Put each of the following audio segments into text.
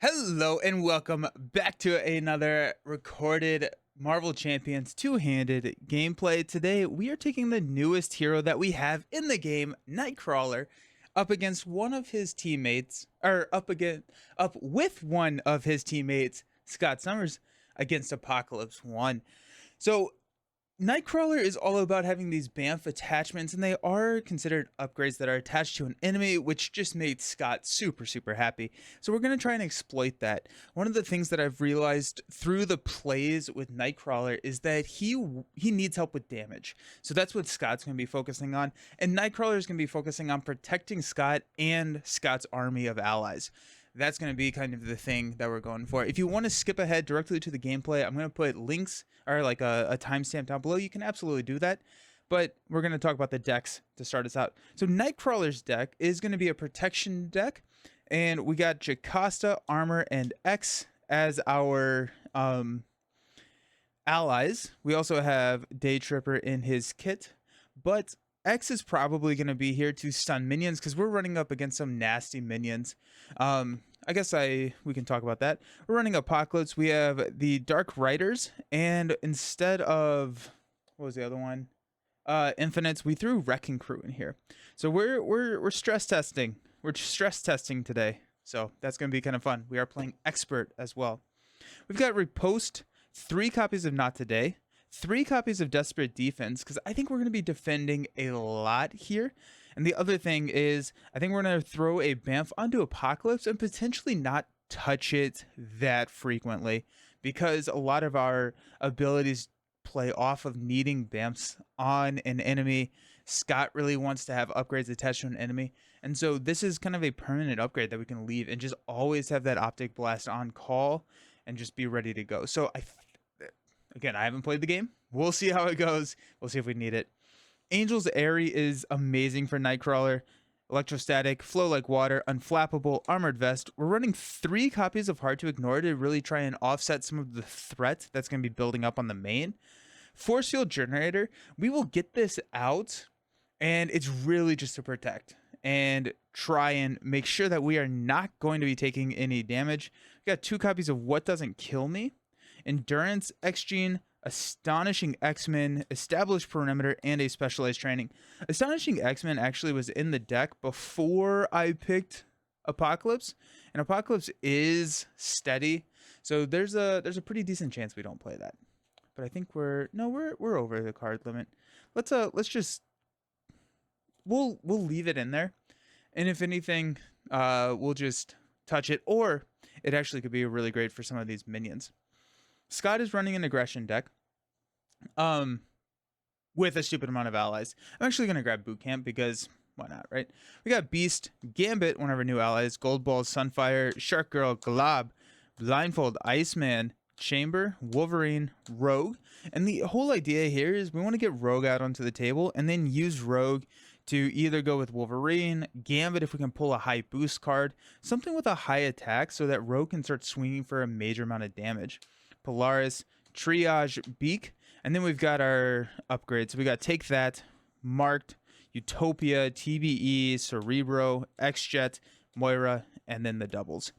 Hello and welcome back to another recorded Marvel Champions two-handed gameplay. Today we are taking the newest hero that we have in the game, Nightcrawler, up against one of his teammates, or up with one of his teammates, Scott Summers, against Apocalypse 1. So Nightcrawler is all about having these BAMF attachments, and they are considered upgrades that are attached to an enemy, which just made Scott super happy. So we're going to try and exploit that. One of the things that I've realized through the plays with Nightcrawler is that he needs help with damage. So that's what Scott's going to be focusing on, and Nightcrawler is going to be focusing on protecting Scott and Scott's army of allies. That's going to be kind of the thing that we're going for. If you want to skip ahead directly to the gameplay, I'm going to put links or like a timestamp down below. You can absolutely do that. But we're going to talk about the decks to start us out. So Nightcrawler's deck is going to be a protection deck. And we got Jocasta, Armor, and X as our allies. We also have Day Tripper in his kit. But X is probably going to be here to stun minions because we're running up against some nasty minions. I guess we can talk about that. We're running Apocalypse. We have the Dark Riders, and instead of what was the other one? Infinites. We threw Wrecking Crew in here. So we're stress testing. We're stress testing today. So that's going to be kind of fun. We are playing Expert as well. We've got Riposte, 3 copies of Not Today, 3 copies of Desperate Defense, because I think we're going to be defending a lot here. And the other thing is, I think we're going to throw a BAMF onto Apocalypse and potentially not touch it that frequently, because a lot of our abilities play off of needing BAMFs on an enemy. Scott really wants to have upgrades attached to an enemy. And so this is kind of a permanent upgrade that we can leave and just always have that Optic Blast on call and just be ready to go. So Again, I haven't played the game. We'll see how it goes. We'll see if we need it. Angel's Airy is amazing for Nightcrawler. Electrostatic, Flow Like Water, Unflappable, Armored Vest. We're running 3 copies of Hard to Ignore to really try and offset some of the threat that's going to be building up on the main. Force Field Generator. We will get this out, and it's really just to protect and try and make sure that we are not going to be taking any damage. We got 2 copies of What Doesn't Kill Me. Endurance, X-Gene, Astonishing X-Men, Established Perimeter, and a Specialized Training. Astonishing X-Men actually was in the deck before I picked Apocalypse, and Apocalypse is steady, so there's a pretty decent chance we don't play that. But I think we're over the card limit. Let's just we'll leave it in there, and if anything, we'll just touch it, or it actually could be really great for some of these minions. Scott is running an aggression deck with a stupid amount of allies. I'm actually going to grab Boot Camp because why not, right? We got Beast, Gambit, one of our new allies, Gold Balls, Sunfire, Shark Girl, Glob, Blindfold, Iceman, Chamber, Wolverine, Rogue. And the whole idea here is we want to get Rogue out onto the table and then use Rogue to either go with Wolverine, Gambit if we can pull a high boost card, something with a high attack so that Rogue can start swinging for a major amount of damage. Polaris, Triage, Beak, and then we've got our upgrades. So we got Take That, Marked, Utopia, TBE, Cerebro, X-Jet, Moira, and then the doubles.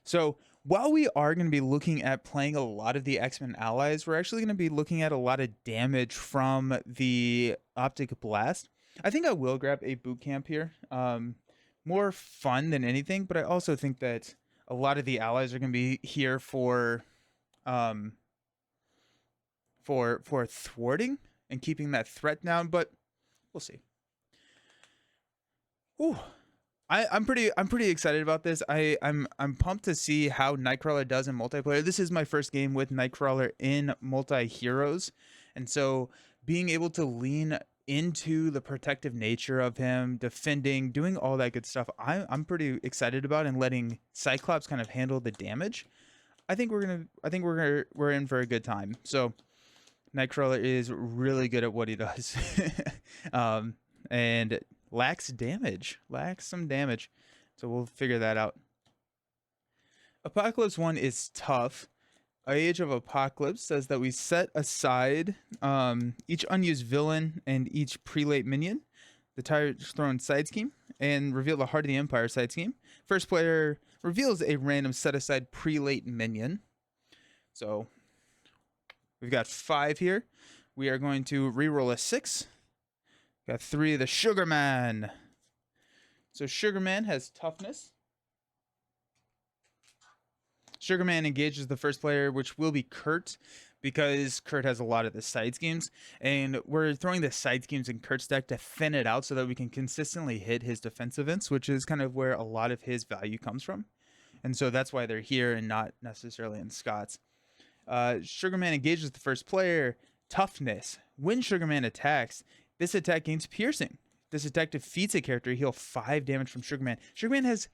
So while we are going to be looking at playing a lot of the X-Men allies, we're actually going to be looking at a lot of damage from the Optic Blast. I think I will grab a Boot Camp here. More fun than anything, but I also think that a lot of the allies are going to be here for thwarting and keeping that threat down, but we'll see. Ooh, I'm pretty excited about this. I'm pumped to see how Nightcrawler does in multiplayer. This is my first game with Nightcrawler in multi-heroes, and so being able to lean into the protective nature of him, defending, doing all that good stuff, I'm pretty excited about, and letting Cyclops kind of handle the damage. I think we're in for a good time. So Nightcrawler is really good at what he does, and lacks some damage. So we'll figure that out. Apocalypse 1 is tough. Age of Apocalypse says that we set aside each unused villain and each prelate minion, the Tyrant's Throne side scheme, and reveal the Heart of the Empire side scheme. First player reveals a random set-aside prelate minion. So we've got 5 here. We are going to reroll a 6. Got 3 of the Sugar Man. So Sugar Man has toughness. Sugar Man engages the first player, which will be Kurt, because Kurt has a lot of the side schemes. And we're throwing the side schemes in Kurt's deck to thin it out so that we can consistently hit his defense events, which is kind of where a lot of his value comes from. And so that's why they're here and not necessarily in Scott's. Sugar Man engages the first player. Toughness. When Sugar Man attacks, this attack gains piercing. This attack defeats a character. Heal 5 damage from Sugar Man. Sugar Man has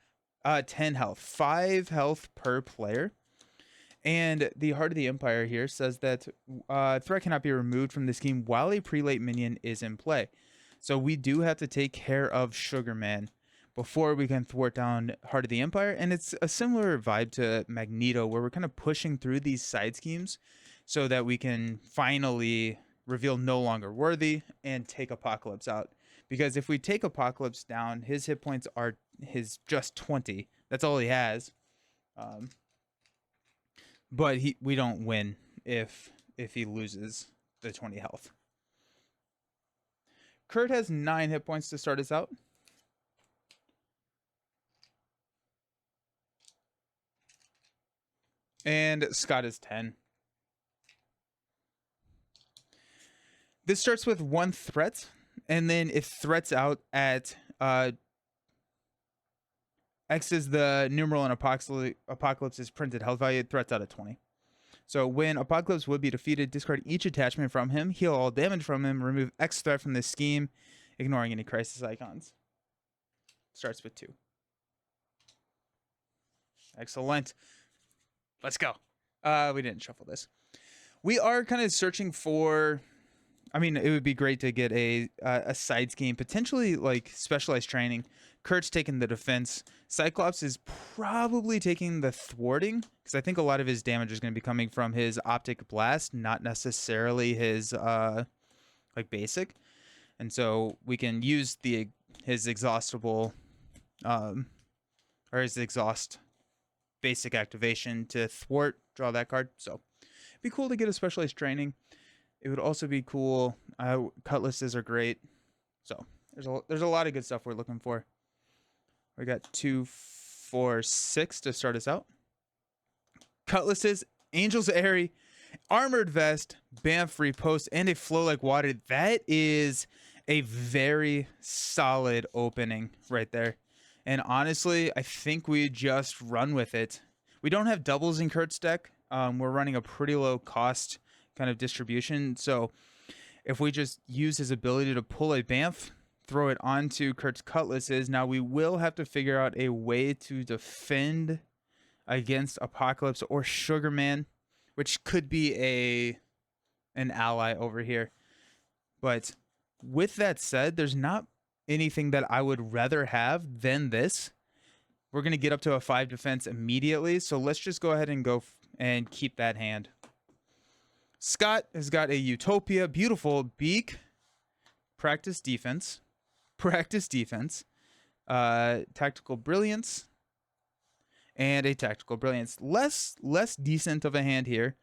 10 health, 5 health per player. And the Heart of the Empire here says that threat cannot be removed from the scheme while a prelate minion is in play. So we do have to take care of Sugar Man before we can thwart down Heart of the Empire. And it's a similar vibe to Magneto, where we're kind of pushing through these side schemes so that we can finally reveal No Longer Worthy and take Apocalypse out. Because if we take Apocalypse down, his hit points are his just 20. That's all he has. But we don't win if he loses the 20 health. Kurt has 9 hit points to start us out. And Scott is 10. This starts with 1 threat, and then if threat's out at X is the numeral in Apocalypse's printed health value, threat's out at 20. So when Apocalypse would be defeated, discard each attachment from him, heal all damage from him, remove X threat from this scheme, ignoring any crisis icons. Starts with 2. Excellent. Let's go. We didn't shuffle this. We are kind of searching for... I mean, it would be great to get a side scheme, potentially like specialized training. Kurt's taking the defense. Cyclops is probably taking the thwarting, because I think a lot of his damage is going to be coming from his optic blast, not necessarily his like basic. And so we can use his exhaustible or his exhaust basic activation to thwart, draw that card. So it'd be cool to get a specialized training. It would also be cool. Cutlasses are great. So there's a lot of good stuff we're looking for. We got 2, 4, 6 to start us out. Cutlasses, Angel's Airy, Armored Vest, Bamf Repost, and a Flow Like Water. That is a very solid opening right there. And honestly, I think we just run with it. We don't have doubles in Kurt's deck. We're running a pretty low cost kind of distribution. So if we just use his ability to pull a Bamf, throw it onto Kurt's Cutlasses, now we will have to figure out a way to defend against Apocalypse or Sugar Man, which could be an ally over here. But with that said, there's not anything that I would rather have than this. We're going to get up to a 5 defense immediately, so let's just go ahead and go and keep that hand. Scott has got a Utopia, beautiful beak, practice defense, tactical brilliance, and a tactical brilliance. Less decent of a hand here.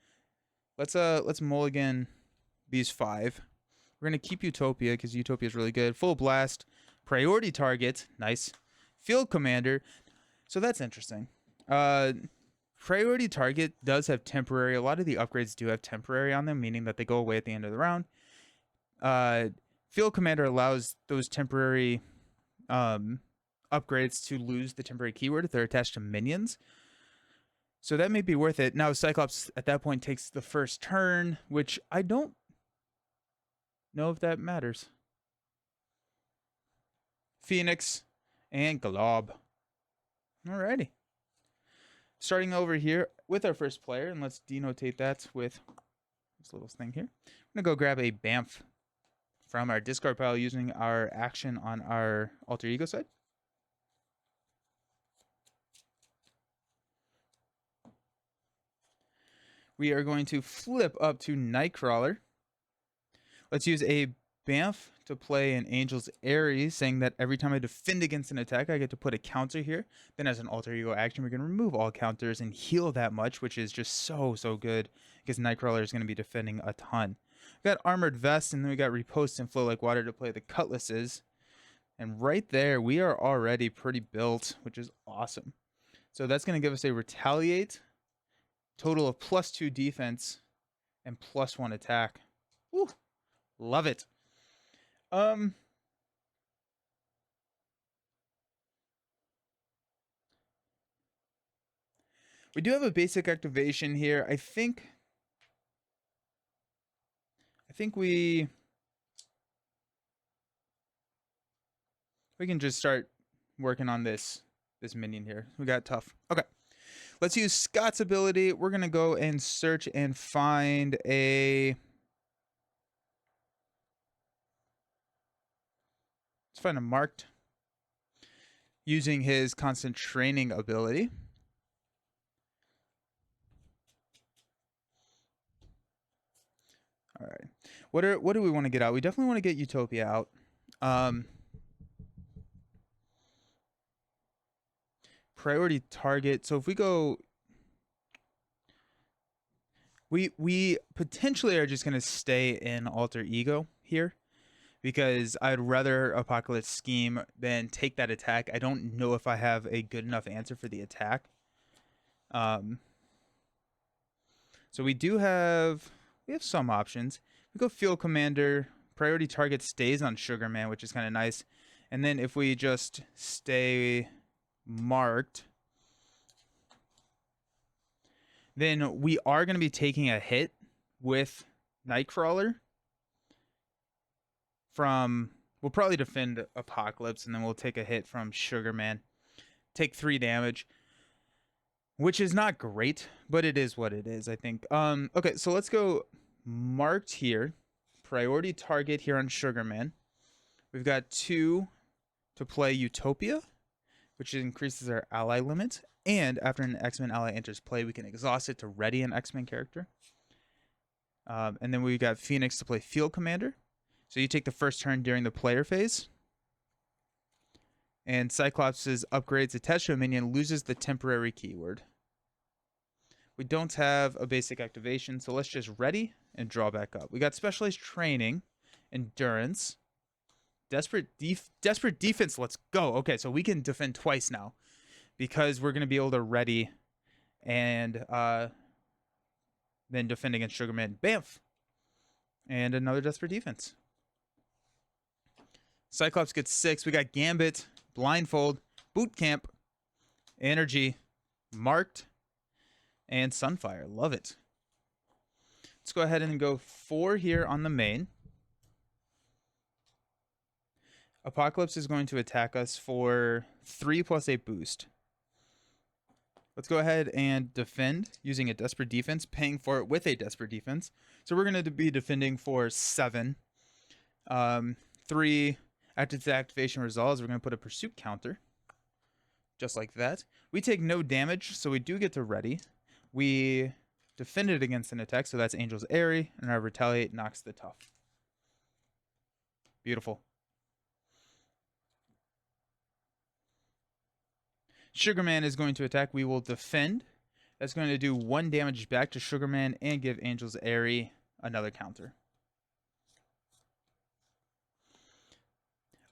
Let's mulligan these 5. We're gonna keep Utopia because Utopia is really good. Full blast, priority target, nice. Field commander, so that's interesting. Priority target does have temporary. A lot of the upgrades do have temporary on them, meaning that they go away at the end of the round. Field commander allows those temporary upgrades to lose the temporary keyword if they're attached to minions. So that may be worth it. Now Cyclops at that point takes the first turn, which I don't know if that matters. Phoenix and Glob. Alrighty. Starting over here with our first player, and let's denotate that with this little thing here. I'm going to go grab a Bamf from our discard pile using our action on our alter ego side. We are going to flip up to Nightcrawler. Let's use a Bamf to play an Angel's Aerie, saying that every time I defend against an attack, I get to put a counter here. Then as an alter ego action, we're going to remove all counters and heal that much, which is just so good, because Nightcrawler is going to be defending a ton. We got Armored Vest, and then we got Riposte and Flow Like Water to play the Cutlasses. And right there, we are already pretty built, which is awesome. So that's going to give us a Retaliate, total of +2 defense, and +1 attack. Woo! Love it. We do have a basic activation here. I think we can just start working on this minion here. We got tough. Okay. Let's use Scott's ability. We're going to go and search and find a... Let's find a marked using his constant training ability. All right. What do we want to get out? We definitely want to get Utopia out. Priority target. So if we go, we potentially are just going to stay in alter ego here, because I'd rather Apocalypse Scheme than take that attack. I don't know if I have a good enough answer for the attack. So we have some options. We go Field Commander. Priority target stays on Sugar Man, which is kind of nice. And then if we just stay marked, then we are going to be taking a hit with Nightcrawler from... We'll probably defend Apocalypse, and then we'll take a hit from Sugar Man. Take 3 damage, which is not great, but it is what it is, I think. Okay, so let's go marked here. Priority target here on Sugar Man. We've got 2 to play Utopia, which increases our ally limit. And after an X-Men ally enters play, we can exhaust it to ready an X-Men character. And then we've got Phoenix to play Field Commander. So you take the first turn during the player phase. And Cyclops' upgrades attached to a minion loses the temporary keyword. We don't have a basic activation, so let's just ready and draw back up. We got Specialized Training, Endurance, Desperate Defense. Let's go. Okay, so we can defend twice now, because we're going to be able to ready and then defend against Sugarman. Bamf! And another Desperate Defense. Cyclops gets 6. We got Gambit, Blindfold, Boot Camp, Energy, Marked, and Sunfire. Love it. Let's go ahead and go 4 here on the main. Apocalypse is going to attack us for 3 + 8 boost. Let's go ahead and defend using a Desperate Defense, paying for it with a Desperate Defense. So we're going to be defending for 7. 3, after the activation resolves, we're going to put a Pursuit counter. Just like that. We take no damage, so we do get to ready. We defended against an attack, so that's Angel's Aerie, and our Retaliate knocks the tough. Beautiful. Sugarman is going to attack. We will defend. That's going to do 1 damage back to Sugarman and give Angel's Aerie another counter.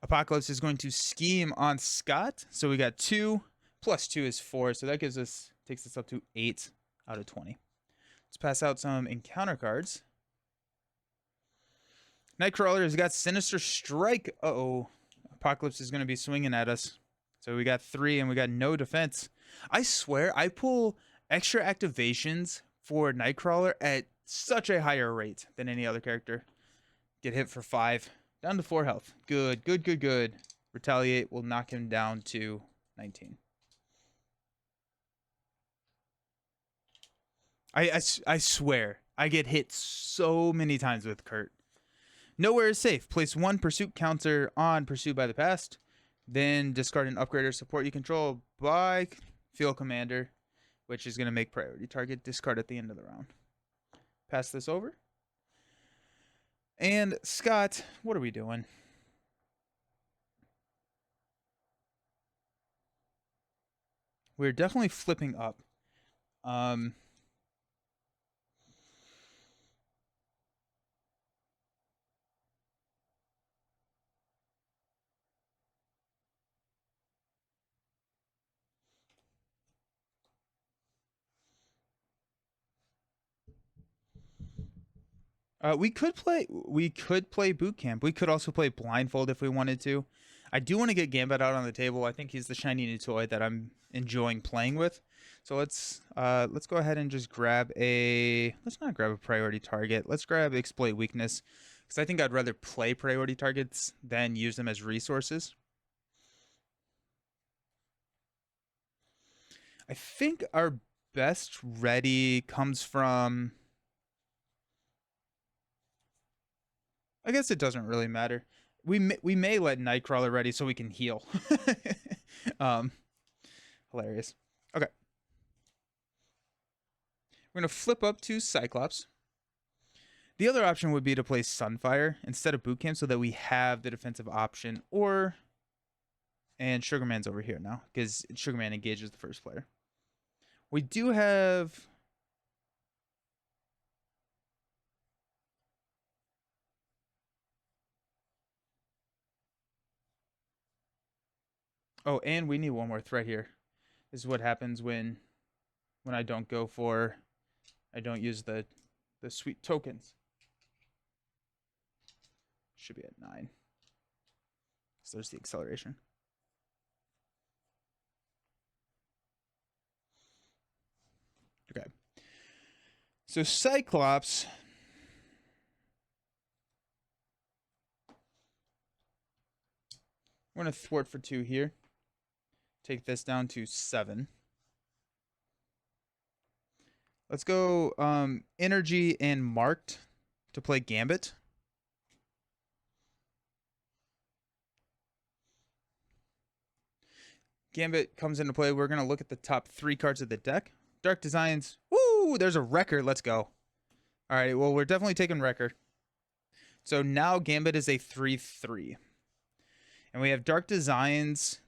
Apocalypse is going to scheme on Scott. So we got 2 + 2 is 4. So that takes us up to 8 out of 20. Let's pass out some encounter cards. Nightcrawler has got Sinister Strike. Uh-oh. Apocalypse is going to be swinging at us. So we got 3 and we got no defense. I swear, I pull extra activations for Nightcrawler at such a higher rate than any other character. Get hit for 5. Down to 4 health. Good, good, good, good. Retaliate will knock him down to 19. I swear, I get hit so many times with Kurt. Nowhere is safe. Place 1 pursuit counter on Pursued by the Past. Then discard an upgrade or support you control by Field Commander, which is going to make priority target discard at the end of the round. Pass this over. And Scott, what are we doing? We're definitely flipping up. Um, we could play boot camp. We could also play blindfold if we wanted to. I do want to get Gambit out on the table. I think he's the shiny new toy that I'm enjoying playing with. So let's go ahead and just grab a let's not grab a priority target. Let's grab exploit weakness because I think I'd rather play priority targets than use them as resources. I think our best ready comes from I guess it doesn't really matter. We may let Nightcrawler ready so we can heal. um, hilarious. Okay, we're gonna flip up to Cyclops. The other option would be to play Sunfire instead of Boot Camp so that we have the defensive option. Or and Sugarman's over here now because Sugarman engages the first player. We do have. Oh, and we need one more threat here. This is what happens when I don't go for I don't use the sweet tokens. Should be at 9. So there's the acceleration. Okay. So Cyclops. We're going to thwart for 2 here. Take this down to 7. Let's go energy and marked to play Gambit. Gambit comes into play. We're going to look at the top 3 cards of the deck. Dark Designs. Woo! There's a Wrecker. Let's go. All right. Well, we're definitely taking Wrecker. So now Gambit is a 3/3. And we have Dark Designs,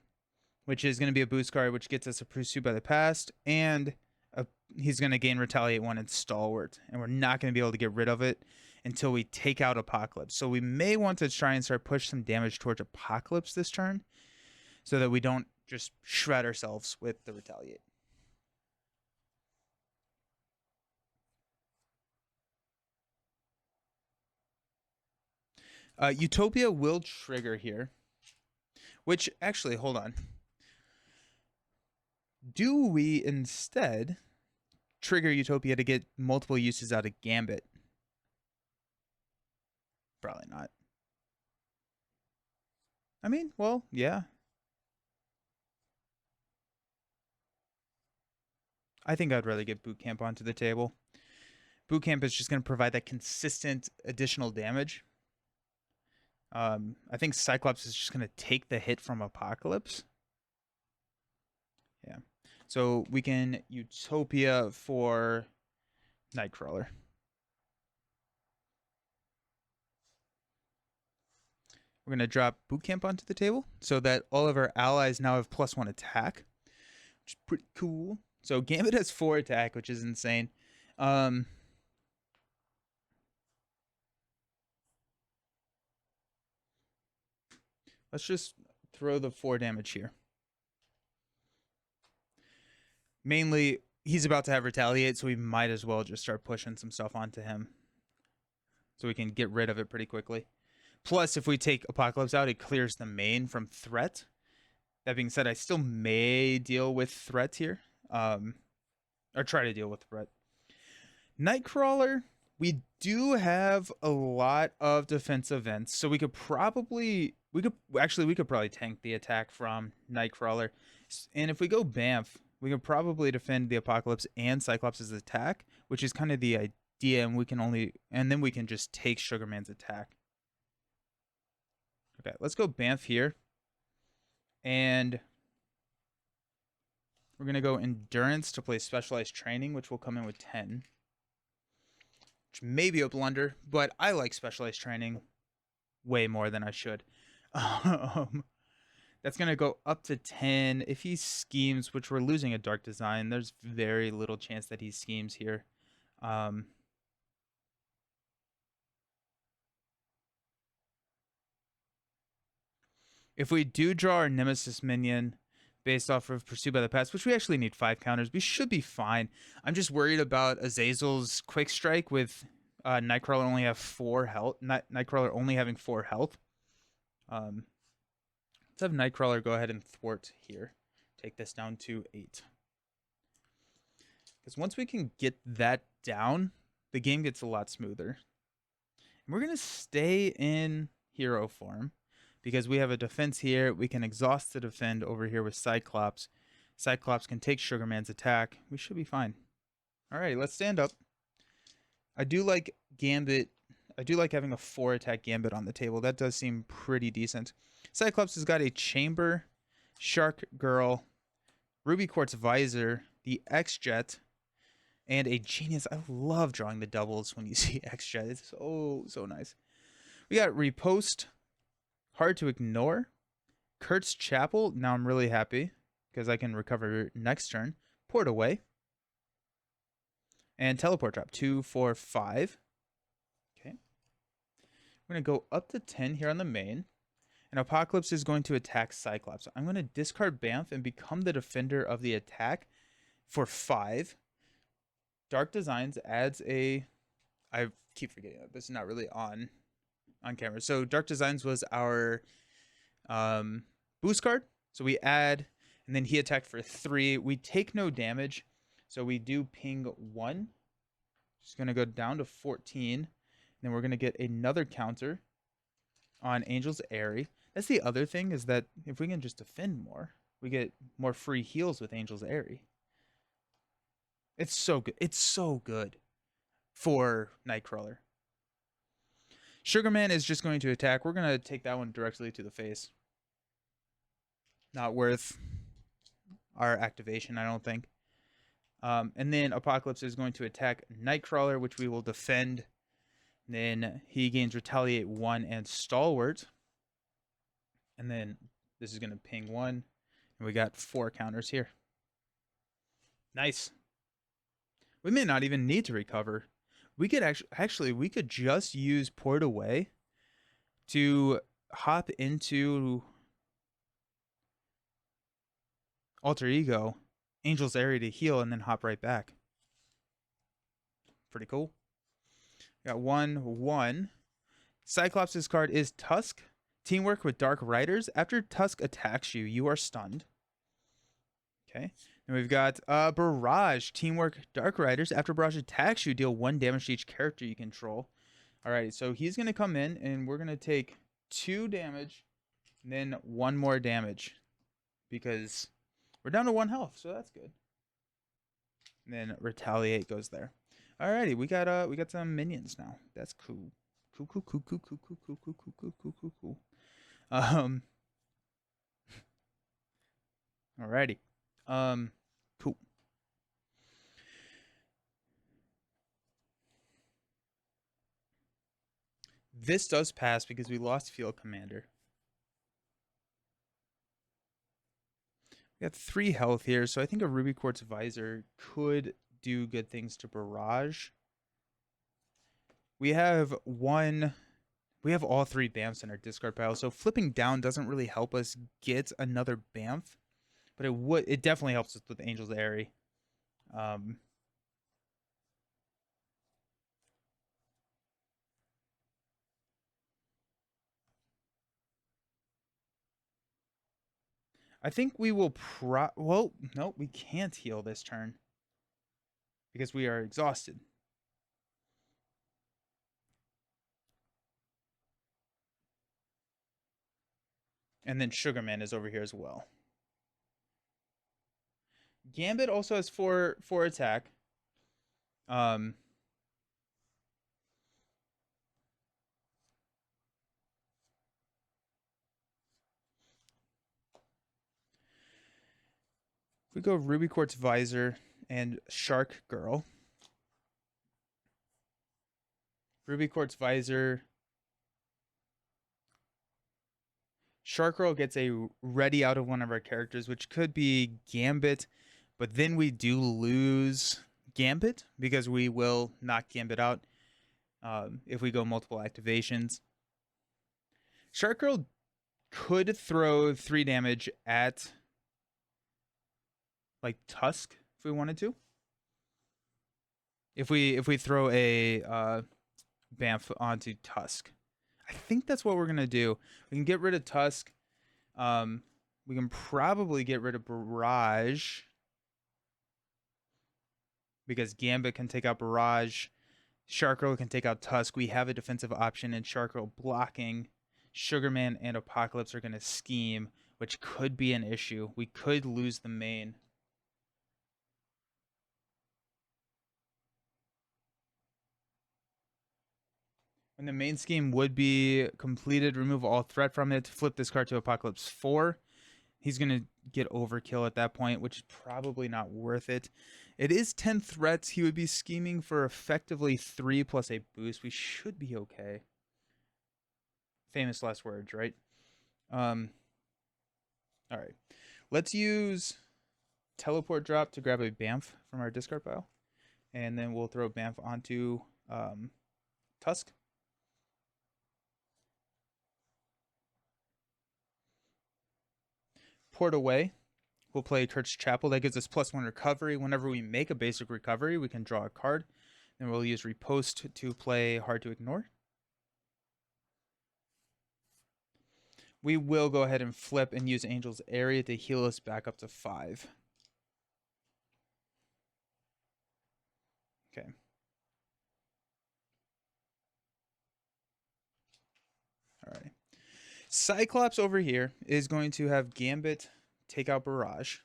which is going to be a boost card, which gets us a Pursuit by the Past. And he's going to gain Retaliate 1 and Stalwart. And we're not going to be able to get rid of it until we take out Apocalypse. So we may want to try and start push some damage towards Apocalypse this turn so that we don't just shred ourselves with the Retaliate. Utopia will trigger here. Which, actually, hold on. Do we instead trigger Utopia to get multiple uses out of Gambit? Probably not. I mean, well, yeah. I think I'd rather get Boot Camp onto the table. Boot Camp is just going to provide that consistent additional damage. I think Cyclops is just going to take the hit from Apocalypse. Yeah. So we can Utopia for Nightcrawler. We're going to drop Boot Camp onto the table so that all of our allies now have +1 attack, which is pretty cool. So Gambit has 4 attack, which is insane. Let's just throw the 4 damage here. Mainly, he's about to have Retaliate, so we might as well just start pushing some stuff onto him so we can get rid of it pretty quickly. Plus, if we take Apocalypse out, it clears the main from threat. That being said, I still may deal with threat here. Or try to deal with threat. Nightcrawler, we do have a lot of defense events, so we could probably tank the attack from Nightcrawler. And if we go Bamf, we could probably defend the Apocalypse and Cyclops' attack, which is kind of the idea, and then we can just take Sugarman's attack. Okay, let's go Bamf here. And we're going to go Endurance to play Specialized Training, which will come in with 10. which may be a blunder, but I like specialized training way more than I should. Um, that's going to go up to 10. If he schemes, which we're losing a dark design, there's very little chance that he schemes here. If we do draw our Nemesis minion based off of Pursued by the Past, which we actually need 5 counters, we should be fine. I'm just worried about Azazel's Quick Strike with Nightcrawler only have 4 health. Nightcrawler only having 4 health. Let's have Nightcrawler go ahead and thwart here. Take this down to 8. Because once we can get that down, the game gets a lot smoother. And we're going to stay in hero form because we have a defense here. We can exhaust the defend over here with Cyclops. Cyclops can take Sugarman's attack. We should be fine. Alrighty, let's stand up. I do like Gambit. I do like having a 4-attack Gambit on the table. That does seem pretty decent. Cyclops has got a Chamber, Shark Girl, Ruby Quartz Visor, the X-Jet, and a Genius. I love drawing the doubles when you see X-Jet. It's so nice. We got Repost, Hard to Ignore, Kurt's Chapel. Now I'm really happy because I can recover next turn. Port Away. And Teleport Drop. 2, 4, 5. Okay. We're going to go up to 10 here on the main. And Apocalypse is going to attack Cyclops. So I'm going to discard Bamf and become the defender of the attack for 5. Dark Designs adds a... I keep forgetting that this is not really on camera. So Dark Designs was our boost card. So we add, and then he attacked for 3. We take no damage. So we do ping 1. Just going to go down to 14. And then we're going to get another counter on Angel's Airy. That's the other thing, is that if we can just defend more, we get more free heals with Angel's Airy. It's so good. It's so good for Nightcrawler. Sugarman is just going to attack. We're going to take that one directly to the face. Not worth our activation, I don't think. And then Apocalypse is going to attack Nightcrawler, which we will defend. Then he gains Retaliate 1 and Stalwart. And then this is going to ping 1. And we got 4 counters here. Nice. We may not even need to recover. We could actually we could just use Port Away to hop into Alter Ego, Angel's Area to heal, and then hop right back. Pretty cool. Got 1/1. Cyclops' card is Tusk. Teamwork with Dark Riders. After Tusk attacks you, you are stunned. Okay. And we've got Barrage. Teamwork Dark Riders. After Barrage attacks you, deal 1 damage to each character you control. Alright, so he's going to come in, and we're going to take 2 damage, and then 1 more damage. Because we're down to 1 health, so that's good. And then Retaliate goes there. Alrighty, we got some minions now. That's cool. Cool. Alrighty. Cool. This does pass because we lost Field Commander. We got 3 health here, so I think a Ruby Quartz Visor could do good things to Barrage. We have all 3 Bamfs in our discard pile, so flipping down doesn't really help us get another Bamf, but it definitely helps us with Angel's Airy. I think we will well, no, we can't heal this turn because we are exhausted. And then Sugarman is over here as well. Gambit also has 4 attack. We go Ruby Quartz Visor and Shark Girl. Ruby Quartz Visor. Shark Girl gets a ready out of one of our characters, which could be Gambit, but then we do lose Gambit because we will knock Gambit out if we go multiple activations. Shark Girl could throw 3 damage at like Tusk if we wanted to. If we throw a Bamf onto Tusk. I think that's what we're gonna do. We can get rid of Tusk. We can probably get rid of Barrage because Gambit can take out Barrage. Shark Girl can take out Tusk. We have a defensive option, and Shark Girl blocking. Sugarman and Apocalypse are gonna scheme, which could be an issue. We could lose the main. When the main scheme would be completed, remove all threat from it, flip this card to Apocalypse 4. He's going to get overkill at that point, which is probably not worth it. It is 10 threats. He would be scheming for effectively 3 plus a boost. We should be okay. Famous last words, right? All right. Let's use Teleport Drop to grab a Bamf from our discard pile. And then we'll throw Bamf onto Tusk. Port away. We'll play Kurt's Chapel. That gives us +1 recovery. Whenever we make a basic recovery, we can draw a card. Then we'll use Repost to play Hard to Ignore. We will go ahead and flip and use Angel's Area to heal us back up to 5. Okay. All right. Cyclops over here is going to have Gambit take out Barrage.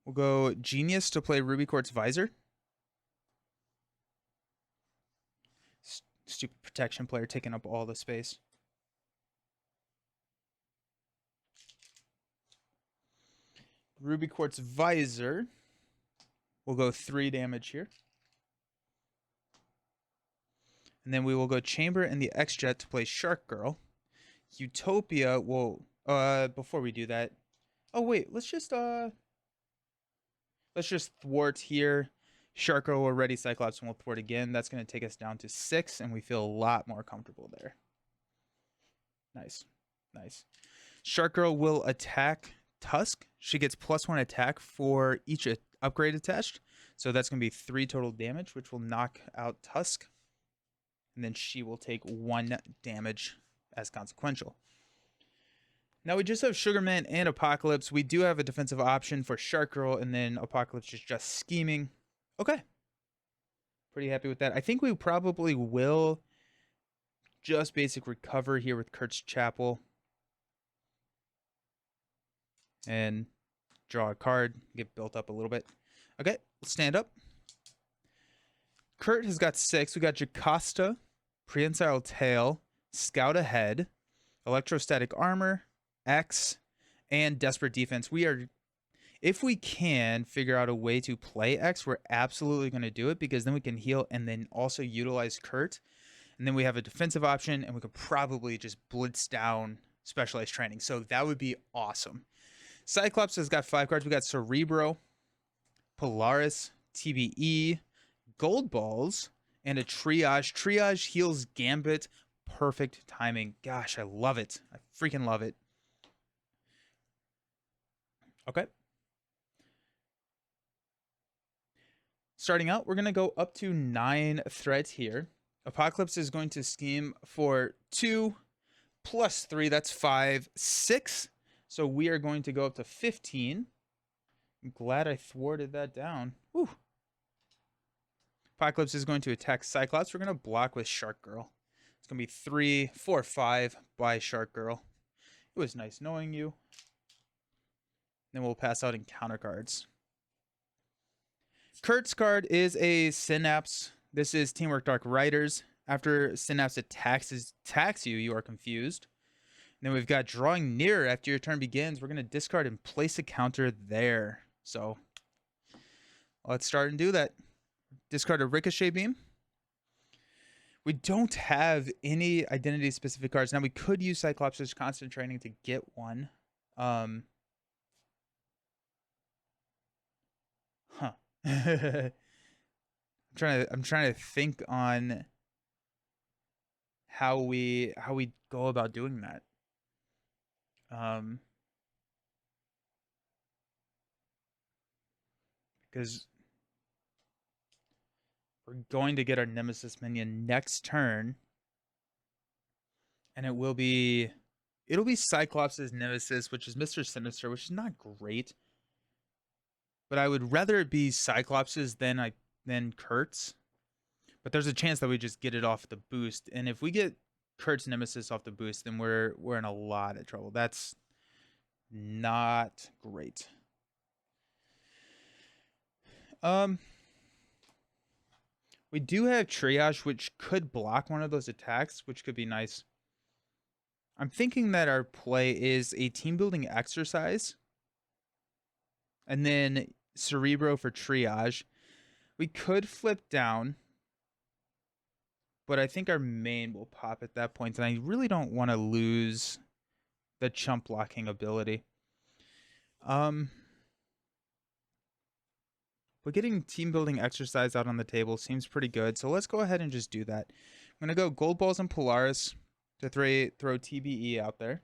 We'll go Genius to play Ruby Quartz Visor. Stupid protection player taking up all the space. Ruby Quartz Visor. We'll go 3 damage here. And then we will go Chamber and the X-Jet to play Shark Girl. Utopia will before we do that. Oh wait, let's just thwart here. Shark Girl will ready Cyclops and we'll thwart again. That's gonna take us down to 6, and we feel a lot more comfortable there. Nice. Nice. Shark Girl will attack Tusk. She gets +1 attack for each upgrade attached. So that's gonna be 3 total damage, which will knock out Tusk. And then she will take 1 damage as consequential. Now we just have Sugarman and Apocalypse. We do have a defensive option for Shark Girl, and then Apocalypse is just scheming. Okay. Pretty happy with that. I think we probably will just basic recover here with Kurt's Chapel. And draw a card, get built up a little bit. Okay, let's stand up. Kurt has got 6. We got Jocasta, Prehensile Tail, Scout Ahead, Electrostatic Armor, X, and Desperate Defense. We are, if we can figure out a way to play X, we're absolutely going to do it, because then we can heal and then also utilize Kurt. And then we have a defensive option, and we could probably just blitz down Specialized Training. So that would be awesome. Cyclops has got 5 cards. We got Cerebro, Polaris, TBE, Gold Balls, and a Triage. Triage heals Gambit. Perfect timing. Gosh, I love it. I freaking love it. Okay. Starting out, we're going to go up to 9 threats here. Apocalypse is going to scheme for 2 plus 3. That's 5, 6. So we are going to go up to 15. I'm glad I thwarted that down. Whew. Apocalypse is going to attack Cyclops. We're going to block with Shark Girl. It's going to be 3, 4, 5 by Shark Girl. It was nice knowing you. Then we'll pass out encounter cards. Kurt's card is a Synapse. This is Teamwork Dark Riders. After Synapse attacks you, you are confused. And then we've got Drawing Nearer. After your turn begins, we're going to discard and place a counter there. So Let's start and do that. Discard a Ricochet Beam. We don't have any identity-specific cards. Now, we could use Cyclops' constant training to get one. Huh. I'm trying to think on how we go about doing that. Because we're going to get our Nemesis minion next turn, and it'll be Cyclops' Nemesis, which is Mr. Sinister, which is not great. But I would rather it be Cyclops' than Kurt's. But there's a chance that we just get it off the boost, and if we get Kurt's Nemesis off the boost, then we're in a lot of trouble. That's not great. We do have Triage, which could block one of those attacks, which could be nice. I'm thinking that our play is a team building exercise, and then Cerebro for Triage. We could flip down, but I think our main will pop at that point, and I really don't want to lose the chump blocking ability. But getting team building exercise out on the table seems pretty good, so let's go ahead and just do that. I'm going to go Gold Balls and Polaris to throw TBE out there.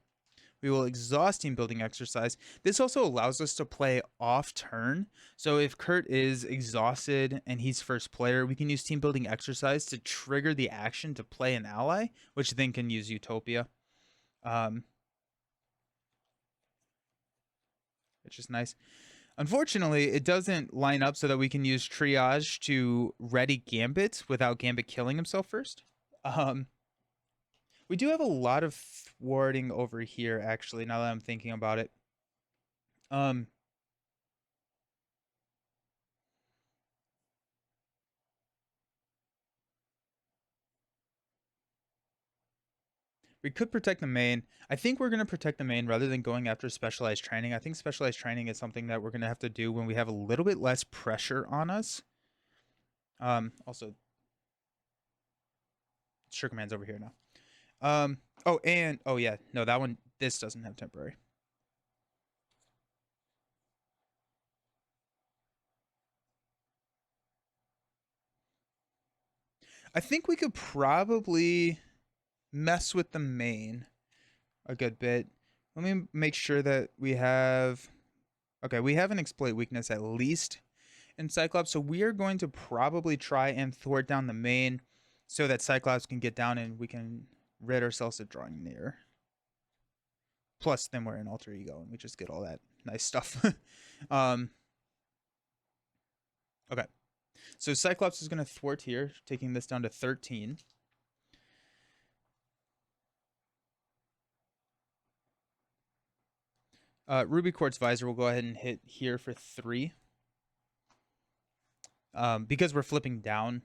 We will exhaust team building exercise. This also allows us to play off turn. So if Kurt is exhausted and he's first player, we can use team building exercise to trigger the action to play an ally, which then can use Utopia. Which is nice. Unfortunately, it doesn't line up so that we can use Triage to ready Gambit without Gambit killing himself first. We do have a lot of thwarting over here, actually, now that I'm thinking about it. We could protect the main. I think we're going to protect the main rather than going after specialized training. I think specialized training is something that we're going to have to do when we have a little bit less pressure on us. Also, Sugarman's over here now. Oh yeah, no, that one, this doesn't have temporary. I think we could probably mess with the main a good bit. Let me make sure that we have... Okay, we have an exploit weakness at least in Cyclops, so we are going to probably try and thwart down the main so that Cyclops can get down and we can rid ourselves of drawing near. Plus, then we're in Alter Ego and we just get all that nice stuff. Okay, so Cyclops is going to thwart here, taking this down to 13. Ruby Quartz Visor will go ahead and hit here for 3. Because we're flipping down,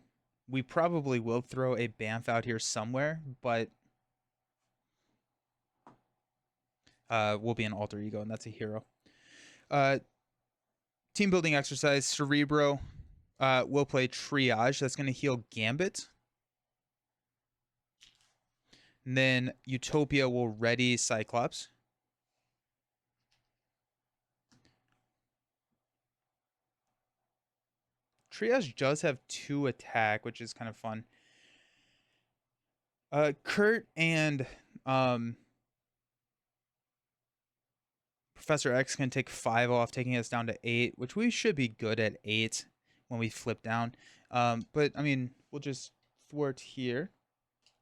we probably will throw a Bamf out here somewhere, but we'll be an Alter Ego, and that's a hero. Team building exercise, Cerebro will play Triage. That's going to heal Gambit. And then Utopia will ready Cyclops. Triage does have 2 attack, which is kind of fun. Kurt and Professor X can take 5 off, taking us down to 8, which we should be good at 8 when we flip down. But, I mean, we'll just thwart here.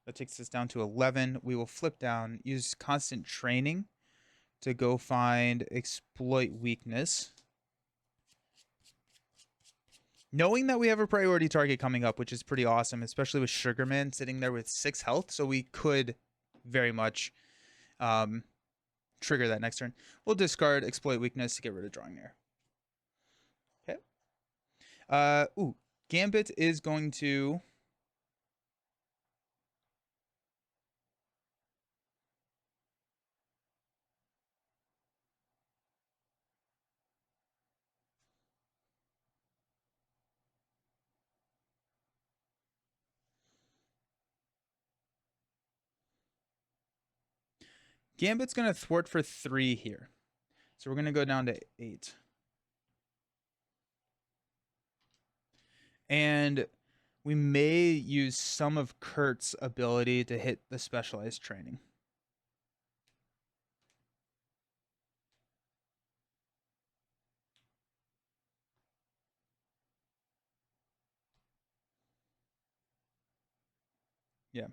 That takes us down to 11. We will flip down, use constant training to go find exploit weakness. Knowing that we have a priority target coming up, which is pretty awesome, especially with Sugarman sitting there with 6 health, so we could very much trigger that next turn. We'll discard exploit weakness to get rid of drawing near. Okay. Gambit is going to... Gambit's going to thwart for 3 here. So we're going to go down to 8. And we may use some of Kurt's ability to hit the specialized training. Yeah.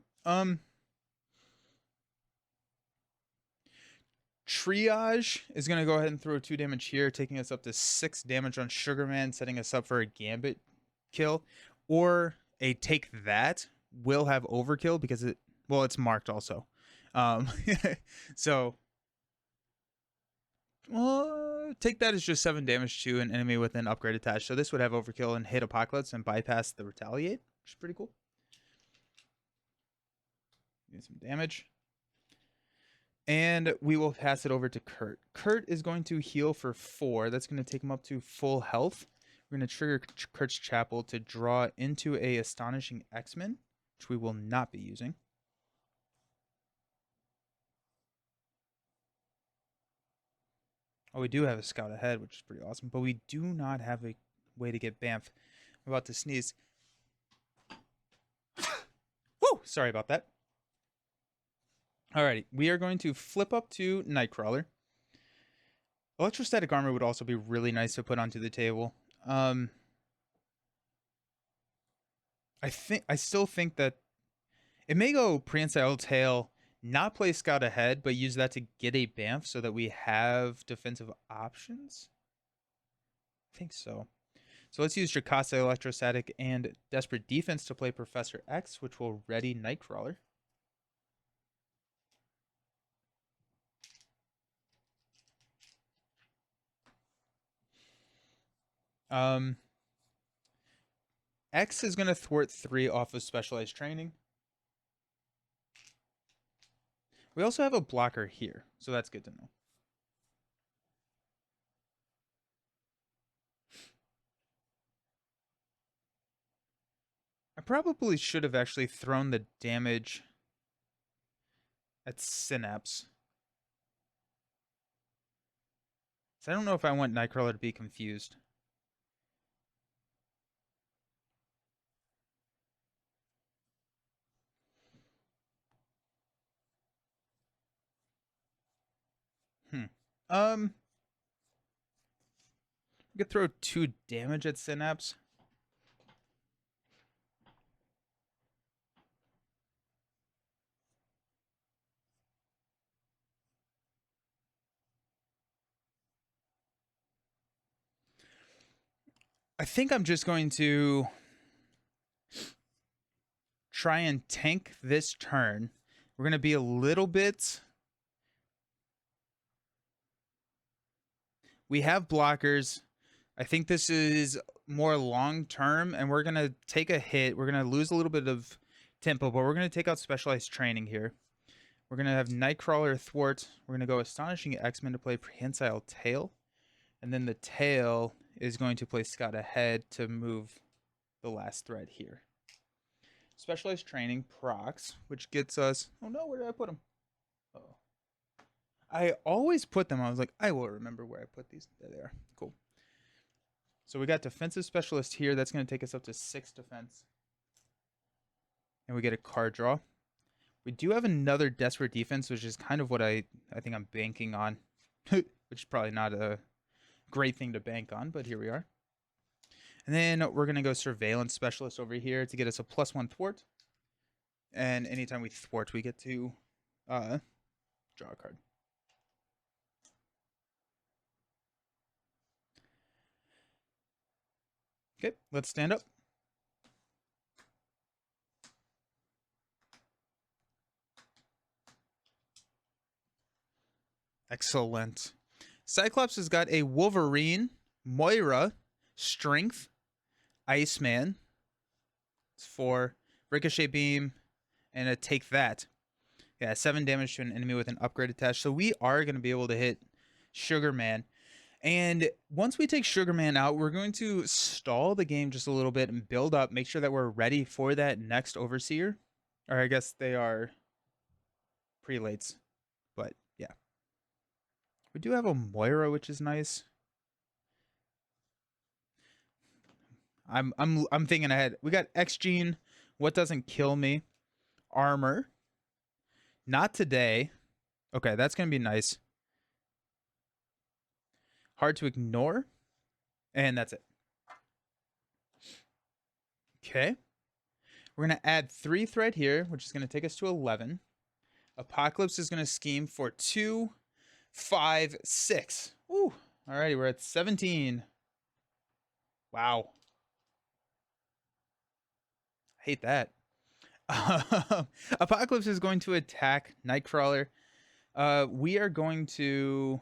Triage is going to go ahead and throw 2 damage here, taking us up to 6 damage on Sugarman, setting us up for a Gambit kill. Or a Take That will have overkill because it's marked also. So, Take That is just 7 damage to an enemy with an upgrade attached. So this would have overkill and hit Apocalypse and bypass the Retaliate, which is pretty cool. Get some damage. And we will pass it over to Kurt. Kurt is going to heal for 4. That's going to take him up to full health. We're going to trigger Kurt's Chapel to draw into a Astonishing X-Men, which we will not be using. Oh, we do have a Scout ahead, which is pretty awesome. But we do not have a way to get Bamf. I'm about to sneeze. Woo! Sorry about that. Alrighty, we are going to flip up to Nightcrawler. Electrostatic armor would also be really nice to put onto the table. I still think that it may go Prehensile Tail, not play Scout ahead, but use that to get a Bamf so that we have defensive options. I think so. So let's use Jocasta Electrostatic and Desperate Defense to play Professor X, which will ready Nightcrawler. X is going to thwart 3 off of Specialized Training. We also have a blocker here, so that's good to know. I probably should have actually thrown the damage at Synapse. So I don't know if I want Nightcrawler to be confused. We could throw 2 damage at Synapse. I think I'm just going to try and tank this turn. We're going to be a little bit... We have blockers. I think this is more long-term, and we're going to take a hit. We're going to lose a little bit of tempo, but we're going to take out Specialized Training here. We're going to have Nightcrawler thwart. We're going to go Astonishing X-Men to play Prehensile Tail. And then the Tail is going to play Scout ahead to move the last thread here. Specialized Training procs, which gets us... Oh no, where did I put them? Uh-oh. I always put them. I was like, I will remember where I put these. There they are. Cool. So we got Defensive Specialist here. That's going to take us up to 6 defense. And we get a card draw. We do have another Desperate Defense, which is kind of what I think I'm banking on. Which is probably not a great thing to bank on, but here we are. And then we're going to go Surveillance Specialist over here to get us a +1 thwart. And anytime we thwart, we get to draw a card. Okay, let's stand up. Excellent. Cyclops has got a Wolverine, Moira, Strength, Iceman. It's 4. Ricochet Beam, and a Take That. Yeah, 7 damage to an enemy with an upgrade attached. So we are going to be able to hit Sugarman. And once we take Sugarman out, we're going to stall the game just a little bit and build up, make sure that we're ready for that next Overseer. Or I guess they are prelates. But yeah. We do have a Moira, which is nice. I'm thinking ahead. We got X Gene, what doesn't kill me, armor. Not today. Okay, that's gonna be nice. Hard to ignore, and that's it. Okay, we're gonna add 3 thread here, which is gonna take us to 11. Apocalypse is gonna scheme for 2, 5, 6. Ooh, alrighty, we're at 17. Wow, I hate that. Apocalypse is going to attack Nightcrawler. We are going to.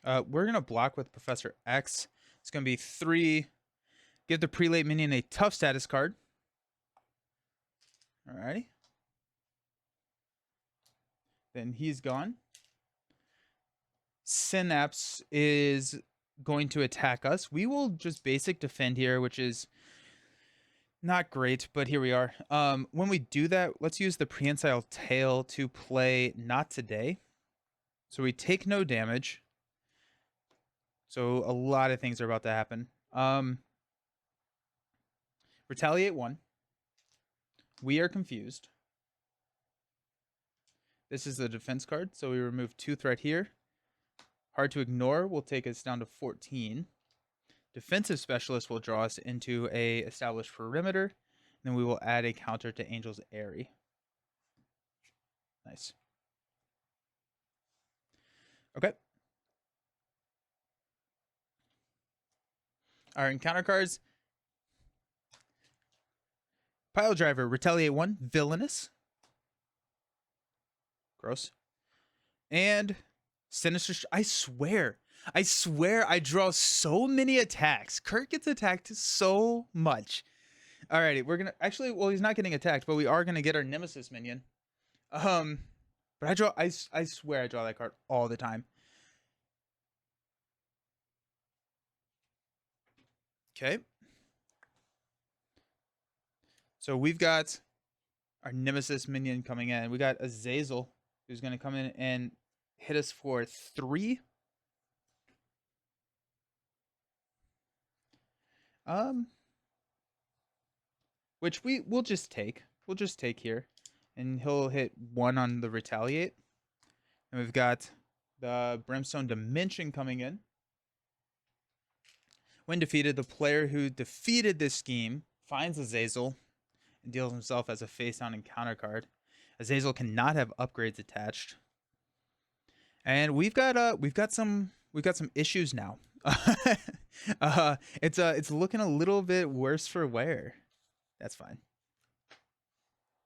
We're gonna block with Professor X. It's gonna be 3. Give the prelate minion a tough status card. Alrighty. Then he's gone. Synapse is going to attack us. We will just basic defend here, which is not great, but here we are. When we do that, let's use the prehensile tail to play Not Today. So we take no damage. So a lot of things are about to happen. Retaliate 1. We are confused. This is the defense card, so we remove 2 threat here. Hard to ignore will take us down to 14. Defensive specialist will draw us into a established perimeter. Then we will add a counter to Angel's Airy. Nice. Okay. Our encounter cards. Pile Driver, Retaliate 1, Villainous. Gross. And Sinister. I swear I draw so many attacks. Kurt gets attacked so much. Alrighty, we're gonna actually. Well, he's not getting attacked, but we are gonna get our Nemesis minion. But I draw. I swear I draw that card all the time. Okay. So we've got our Nemesis minion coming in. We got Azazel, who's gonna come in and hit us for 3. Which we'll just take. We'll just take here. And he'll hit 1 on the retaliate. And we've got the Brimstone Dimension coming in. When defeated, the player who defeated this scheme finds Azazel and deals himself as a face-down encounter card. Azazel cannot have upgrades attached. And we've got some issues now. It's looking a little bit worse for wear. That's fine.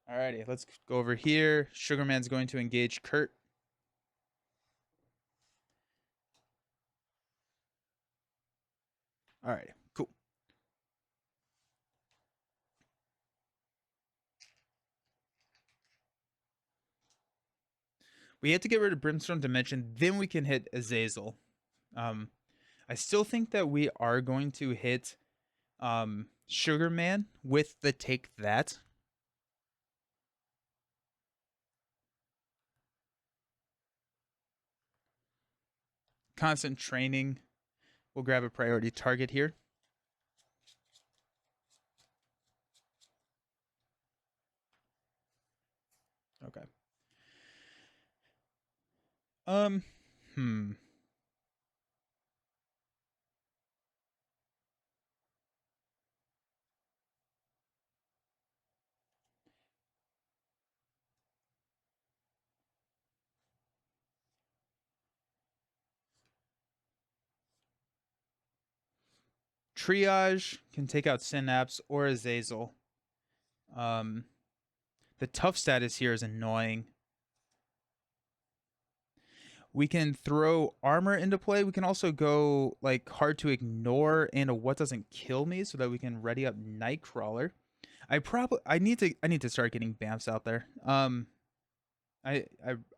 Alrighty, let's go over here. Sugarman's going to engage Kurt. Alright, cool. We have to get rid of Brimstone Dimension, then we can hit Azazel. I still think that we are going to hit Sugarman with the Take That. Constant Training. We'll grab a priority target here. Okay. Triage can take out Synapse or Azazel. The tough status here is annoying. We can throw armor into play. We can also go like hard to ignore and a what doesn't kill me so that we can ready up Nightcrawler. I need to start getting Bamfs out there. I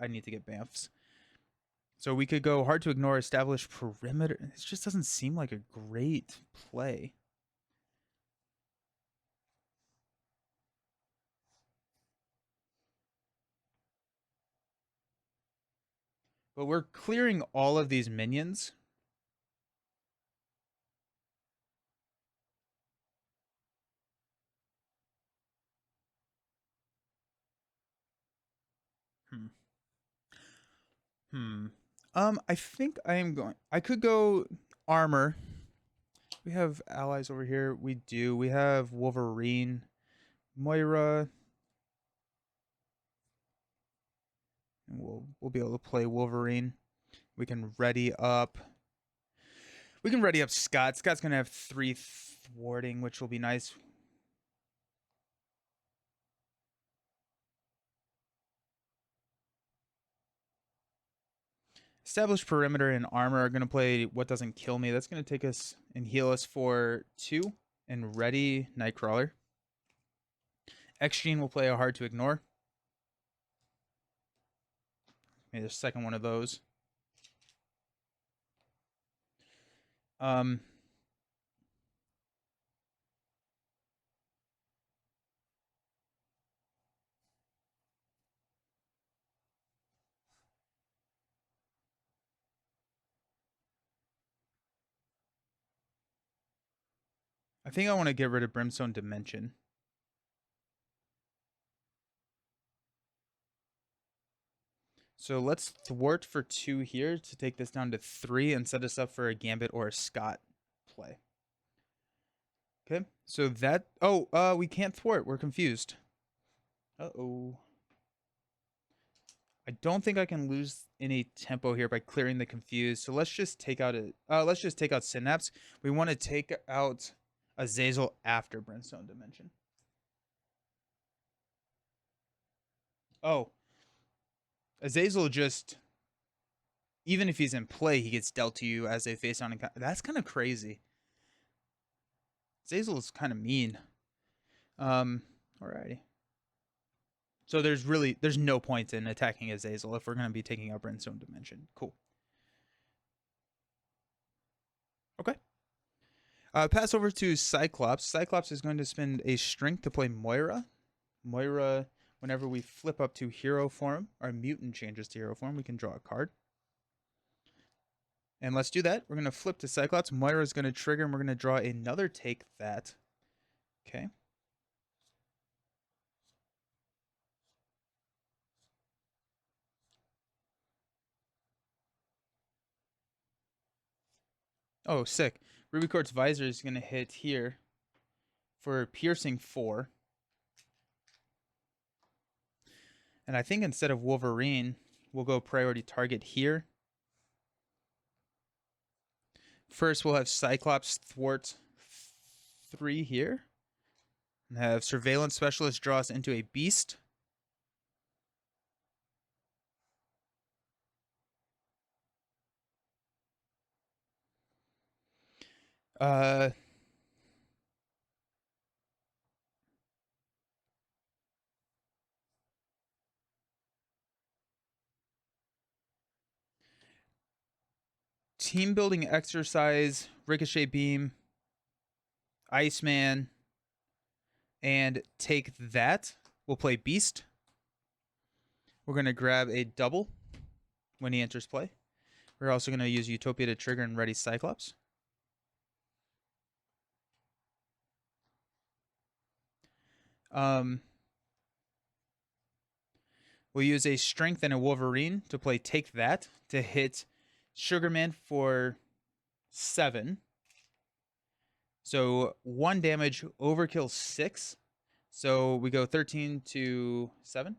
need to get Bamfs. So we could go hard to ignore, establish perimeter. It just doesn't seem like a great play. But we're clearing all of these minions. Hmm. Hmm. I think I am going. I could go armor. We have allies over here. We do. We have Wolverine, Moira, and we'll be able to play Wolverine. We can ready up. We can ready up Scott. Scott's gonna have 3 thwarting, which will be nice. Established perimeter and armor are gonna play what doesn't kill me. That's gonna take us and heal us for 2. And ready Nightcrawler. X Gene will play a hard to ignore. Maybe the second one of those. Um, I think I want to get rid of Brimstone Dimension. So let's thwart for 2 here to take this down to 3 and set us up for a Gambit or a Scott play. Okay, so that... Oh, we can't thwart. We're confused. Uh-oh. I don't think I can lose any tempo here by clearing the confused. So let's just take out Synapse. We want to take out Azazel after Brimstone Dimension. Oh, Azazel just, even if he's in play, he gets dealt to you as a face on. That's kind of crazy. Azazel is kind of mean. Alrighty. So there's no point in attacking Azazel if we're going to be taking out Brimstone Dimension. Cool. Okay. Pass over to Cyclops. Cyclops is going to spend a strength to play Moira. Moira, whenever we flip up to hero form, our mutant changes to hero form, we can draw a card. And let's do that. We're going to flip to Cyclops. Moira is going to trigger, and we're going to draw another Take That. Okay. Oh, sick. Ruby Quartz Visor is going to hit here for piercing 4. And I think instead of Wolverine, we'll go priority target here. First, we'll have Cyclops thwart 3 here. And have Surveillance Specialist draw us into a beast. Team building exercise, Ricochet Beam, Iceman, and Take That. We'll play Beast. We're going to grab a double when he enters play. We're also going to use Utopia to trigger and ready Cyclops. We'll use a Strength and a Wolverine to play Take That to hit Sugarman for 7. So 1 damage, overkill 6. So we go 13 to 7.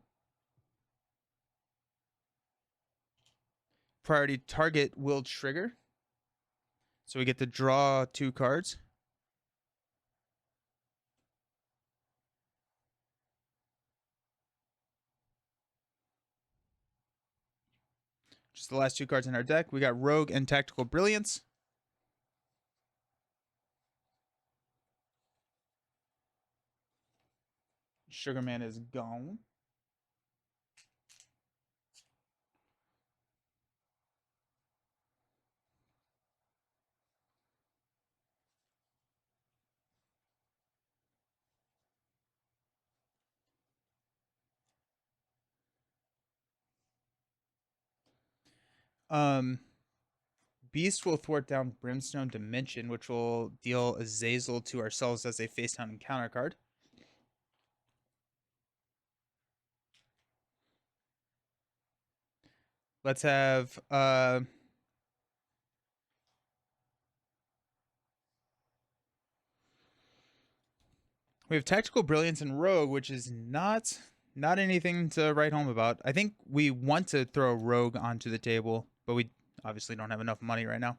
Priority target will trigger. So we get to draw 2 cards. Just the last 2 cards in our deck. We got Rogue and Tactical Brilliance. Sugarman is gone. Beast will thwart down Brimstone Dimension, which will deal Azazel to ourselves as a face down encounter card. Let's have we have Tactical Brilliance and Rogue, which is not anything to write home about. I think we want to throw Rogue onto the table, but we obviously don't have enough money right now.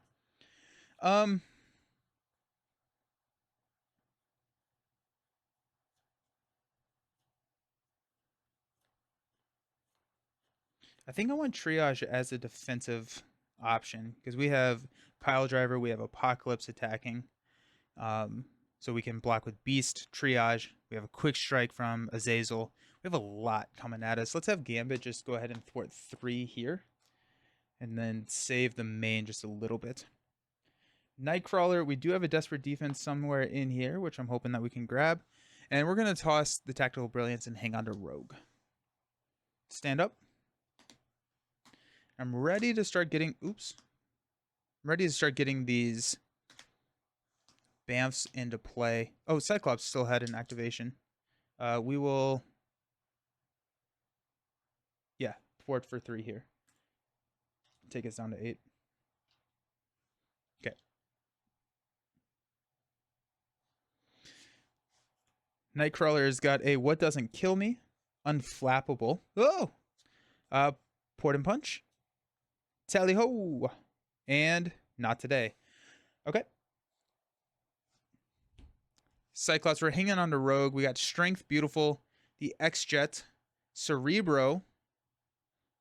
I think I want Triage as a defensive option because we have Pile Driver, we have Apocalypse attacking. So we can block with Beast, Triage. We have a Quick Strike from Azazel. We have a lot coming at us. Let's have Gambit just go ahead and thwart 3 here. And then save the main just a little bit. Nightcrawler, we do have a Desperate Defense somewhere in here, which I'm hoping that we can grab. And we're going to toss the Tactical Brilliance and hang on to Rogue. Stand up. I'm ready to start getting... Oops. I'm ready to start getting these Bamfs into play. Oh, Cyclops still had an activation. We will... Yeah, thwart for 3 here. Take us down to 8. Okay. Nightcrawler's got a What Doesn't Kill Me. Unflappable. Oh! Port and Punch. Tally ho! And not today. Okay. Cyclops, we're hanging on to Rogue. We got Strength, Beautiful, the X-Jet, Cerebro,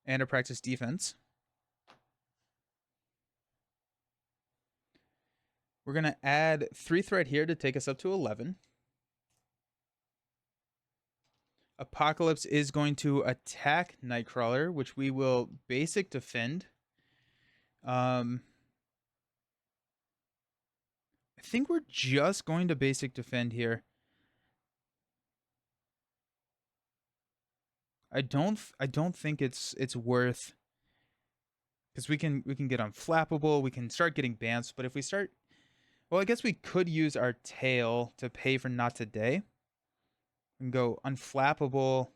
and a Practice Defense. We're going to add 3 Threat here to take us up to 11. Apocalypse is going to attack Nightcrawler, which we will basic defend. I think we're just going to basic defend here. I don't think it's worth, because we can get Unflappable, we can start getting bans, but if we start, well, I guess we could use our tail to pay for Not Today. We can go Unflappable.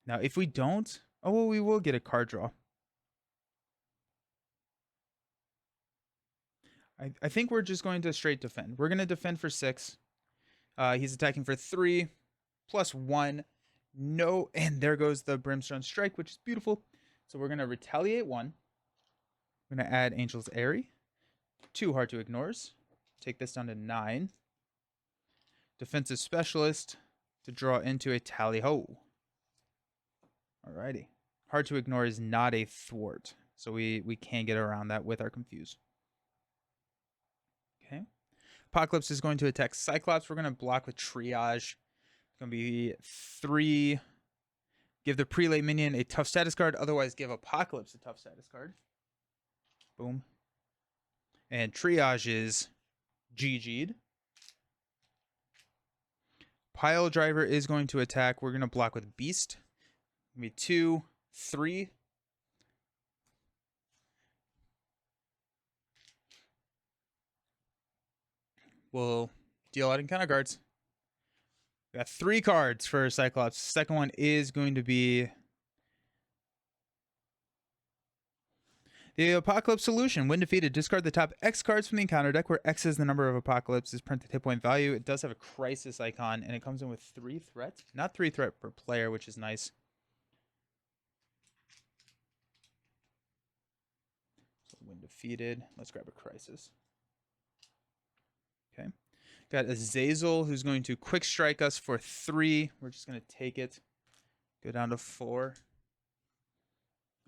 Now, if we don't, oh, well, we will get a card draw. I think we're just going to straight defend. We're going to defend for 6. He's attacking for 3 plus 1. No, and there goes the Brimstone Strike, which is beautiful. So we're going to retaliate 1. We're going to add Angel's Airy. 2 Hard to Ignores. Take this down to 9. Defensive Specialist to draw into a Tally Ho. Alrighty. Hard to Ignore is not a thwart, so we can get around that with our Confuse. Okay. Apocalypse is going to attack Cyclops. We're going to block with Triage. It's going to be 3. Give the Prelate minion a tough status card. Otherwise, give Apocalypse a tough status card. Boom. And Triage is GG'd. Pile Driver is going to attack. We're going to block with Beast. Maybe 2, 3. We'll deal out encounter cards. We got 3 cards for Cyclops. Second one is going to be the Apocalypse Solution. When defeated, discard the top X cards from the encounter deck, where X is the number of Apocalypse's printed hit point value. It does have a Crisis icon, and it comes in with 3 threats. Not 3 threat per player, which is nice. So when defeated, let's grab a Crisis. Okay. Got Azazel, who's going to Quick Strike us for 3. We're just going to take it. Go down to 4.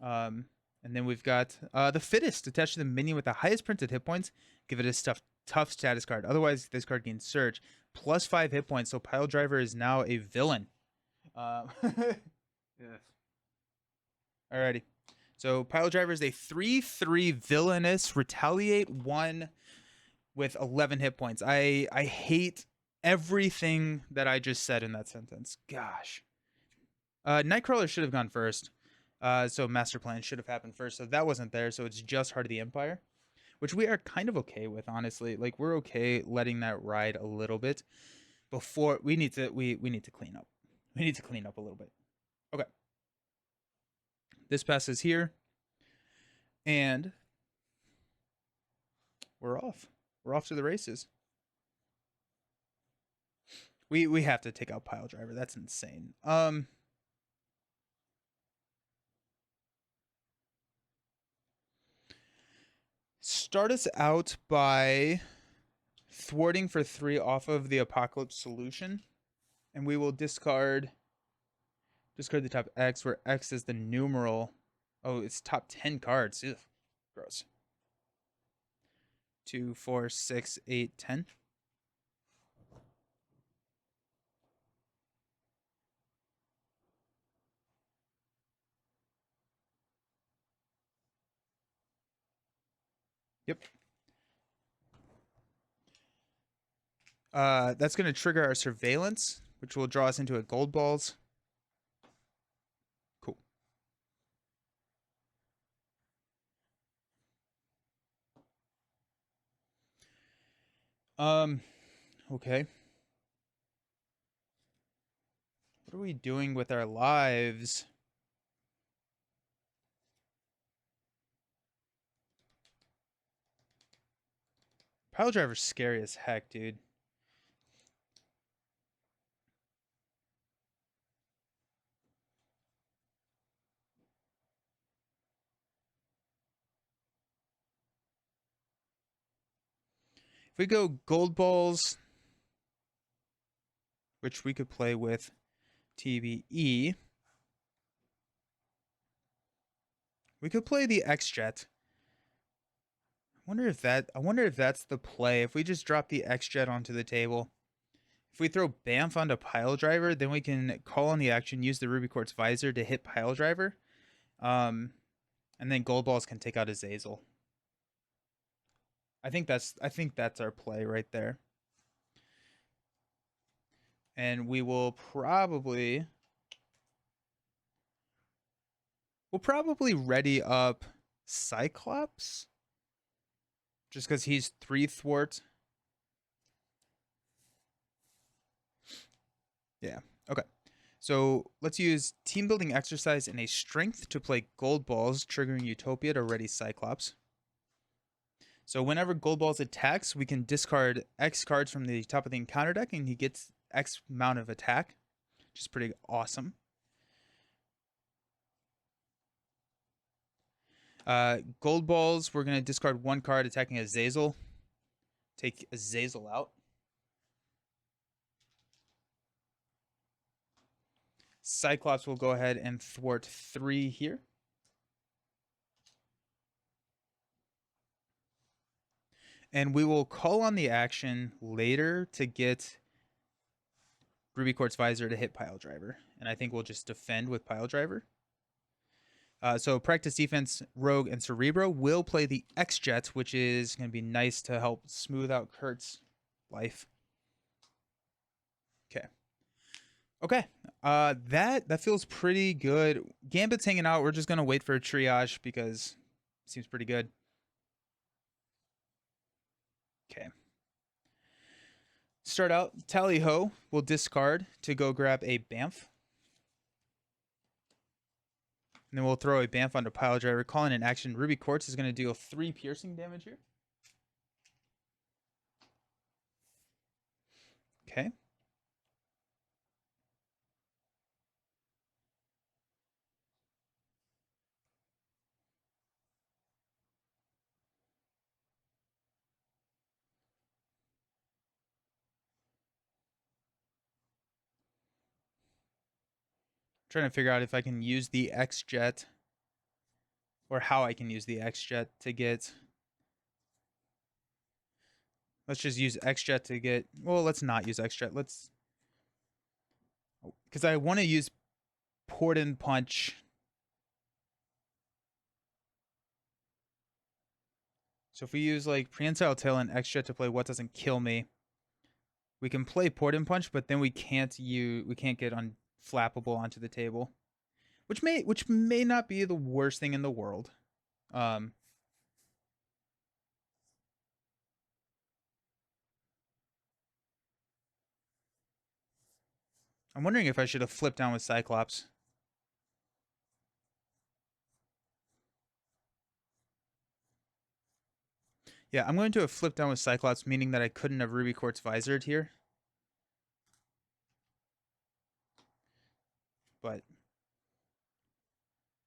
And then we've got the Fittest attached to the minion with the highest printed hit points. Give it a tough status card. Otherwise, this card gains Surge. Plus 5 hit points, so Pile Driver is now a villain. Yes. Alrighty. So Pile Driver is a 3/3 villainous. Retaliate 1 with 11 hit points. I hate everything that I just said in that sentence. Gosh. Nightcrawler should have gone first. So Master Plan should have happened first. So that wasn't there. So it's just Heart of the Empire, which we are kind of okay with, honestly. Like we're okay letting that ride a little bit before we need to we need to clean up. We need to clean up a little bit. Okay. This passes here. And we're off. We're off to the races. We have to take out Pile Driver. That's insane. Start us out by thwarting for 3 off of the Apocalypse Solution, and we will discard the top X, where X is the numeral. Oh, it's top 10 cards. Ugh, gross. 2, 4, 6, 8, 10. Yep. That's going to trigger our surveillance, which will draw us into a gold balls. Cool. Okay. What are we doing with our lives? Pile Driver's scary as heck, dude. If we go gold balls, which we could play with TBE, we could play the X-Jet. I wonder if that's the play. If we just drop the X-Jet onto the table. If we throw Bamf onto Pile Driver, then we can call on the action, use the Ruby Quartz Visor to hit Pile Driver. And then gold balls can take out Azazel. I think that's our play right there. And we'll probably ready up Cyclops, just because he's 3 thwart. Yeah. Okay. So let's use team building exercise and a strength to play gold balls, triggering Utopia to ready Cyclops. So whenever gold balls attacks, we can discard X cards from the top of the encounter deck, and he gets X amount of attack, which is pretty awesome. Gold balls, we're going to discard 1 card attacking Azazel. Take Azazel out. Cyclops will go ahead and thwart 3 here. And we will call on the action later to get Ruby Quartz Visor to hit Pile Driver. And I think we'll just defend with Pile Driver. So Practice Defense, Rogue, and Cerebro will play the X-Jet, which is going to be nice to help smooth out Kurt's life. Okay. Okay. That feels pretty good. Gambit's hanging out. We're just going to wait for a triage because it seems pretty good. Okay. Start out. Tally Ho will discard to go grab a Bamf. And then we'll throw a Bamf onto Pile Driver. Calling an action. Ruby Quartz is going to deal 3 piercing damage here. Okay. Trying to figure out if I can use the X-Jet or how I can use the X-Jet to get. Let's just use X-Jet to get. Well, let's not use X-Jet. Let's. Because I want to use Port and Punch. So if we use like Prehensile Tail and X-Jet to play What Doesn't Kill Me, we can play Port and Punch, but then we can't get on flappable onto the table, which may not be the worst thing in the world. Um, I'm wondering if I should have flipped down with Cyclops. Yeah, I'm going to have flipped down with Cyclops, meaning that I couldn't have Ruby Quartz Visored here. But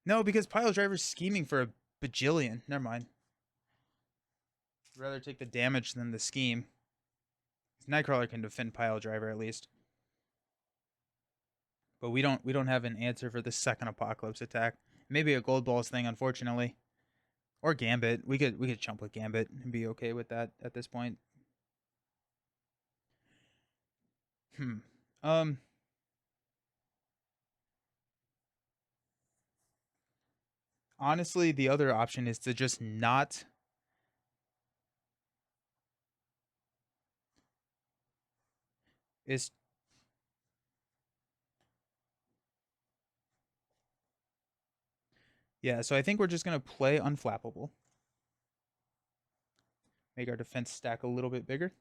no, because Pile Driver's scheming for a bajillion. Never mind. I'd rather take the damage than the scheme. Nightcrawler can defend Pile Driver at least. But we don't have an answer for the second Apocalypse attack. Maybe a Gold Balls thing, unfortunately. Or Gambit. We could chump with Gambit and be okay with that at this point. Um Honestly, the other option is to just not is yeah, so I think we're just gonna play Unflappable. Make our defense stack a little bit bigger.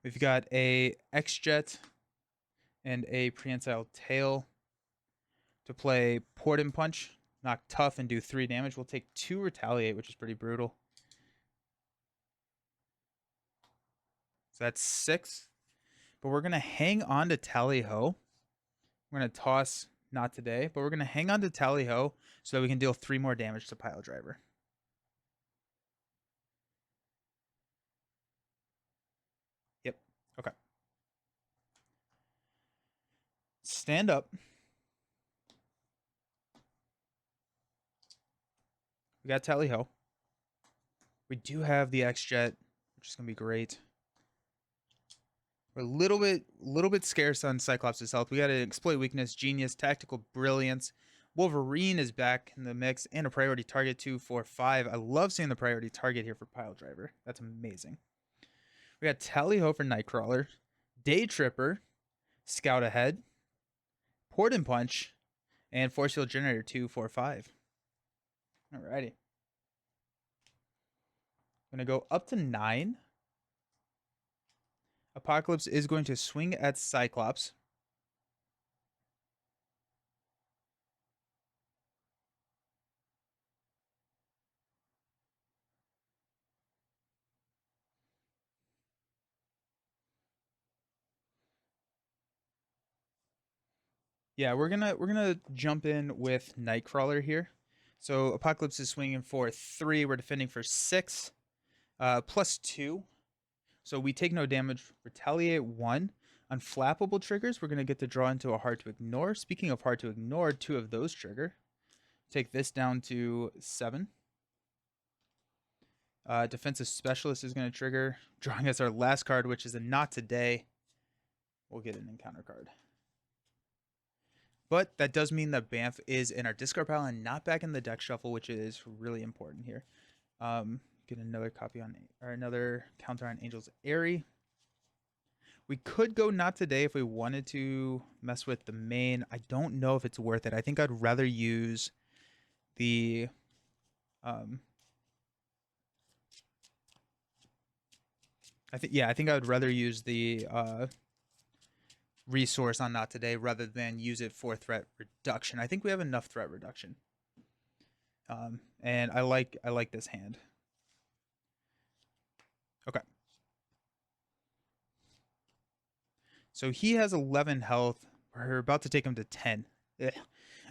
We've got a X-Jet and a Prehensile Tail to play Port and Punch, knock Tough, and do 3 damage. We'll take 2 Retaliate, which is pretty brutal. So that's 6. But we're going to hang on to Tally Ho. We're going to toss Not Today, but we're going to hang on to Tally Ho so that we can deal 3 more damage to Pile Driver. Yep. Okay. Stand up. We got Tally Ho. We do have the X-Jet, which is going to be great. We're a little bit scarce on Cyclops' health. We got an Exploit Weakness, Genius, Tactical Brilliance. Wolverine is back in the mix, and a Priority Target 2, 4, 5. I love seeing the Priority Target here for Pile Driver. That's amazing. We got Tally Ho for Nightcrawler, Day Tripper, Scout Ahead, Port and Punch, and Force Field Generator 2, 4, 5. Alrighty. I'm going to go up to 9. Apocalypse is going to swing at Cyclops. Yeah, we're gonna jump in with Nightcrawler here. So Apocalypse is swinging for 3. We're defending for 6, plus 2. So we take no damage. Retaliate 1. Unflappable triggers, we're gonna get to draw into a Hard to Ignore. Speaking of Hard to Ignore, 2 of those trigger. Take this down to 7. Defensive Specialist is gonna trigger, drawing us our last card, which is a Not Today. We'll get an encounter card. But that does mean that Banff is in our discard pile and not back in the deck shuffle, which is really important here. Get another copy on, or another counter on Angel's Airy. We could go Not Today if we wanted to mess with the main. I don't know if it's worth it. I think I'd rather use the I think I would rather use the resource on Not Today rather than use it for threat reduction. I think we have enough threat reduction. And I like this hand. Okay. So he has 11 health. We're about to take him to 10.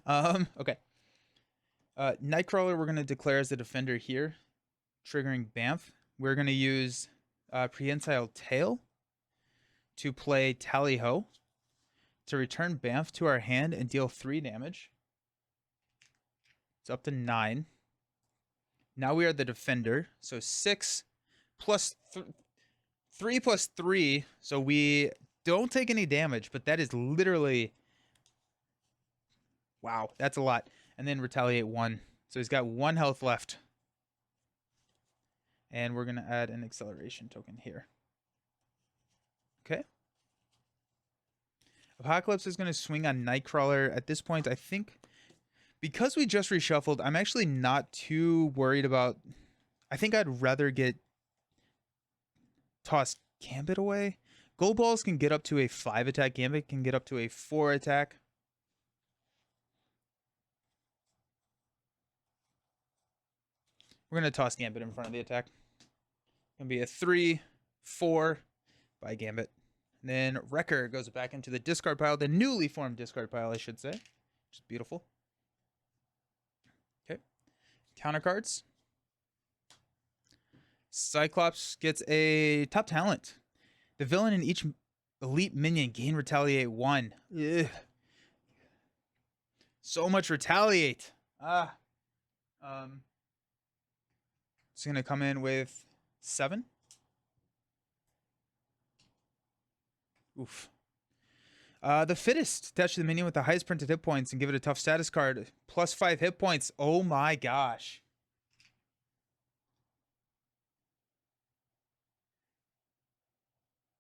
Okay. Nightcrawler we're going to declare as the defender here, triggering Banff. We're going to use Prehensile Tail to play Tally Ho to return Banff to our hand and deal 3 damage. It's up to 9. Now we are the defender. So 6 plus 3 plus 3. So we don't take any damage, but that is literally... Wow, that's a lot. And then retaliate 1. So he's got 1 health left. And we're going to add an acceleration token here. Okay. Apocalypse is going to swing on Nightcrawler. At this point, I think because we just reshuffled, I'm actually not too worried about. I think I'd rather get tossed Gambit away. Gold balls can get up to a 5 attack. Gambit can get up to a 4 attack. We're going to toss Gambit in front of the attack. Going to be a 3, 4 by Gambit. And then Wrecker goes back into the discard pile, the newly formed discard pile, I should say. Which is beautiful. Okay. Counter cards. Cyclops gets a top talent. The villain in each elite minion gain retaliate 1. Ugh. So much retaliate. It's going to come in with 7. Oof. The fittest. Attach to the minion with the highest printed hit points and give it a tough status card. Plus 5 hit points. Oh my gosh.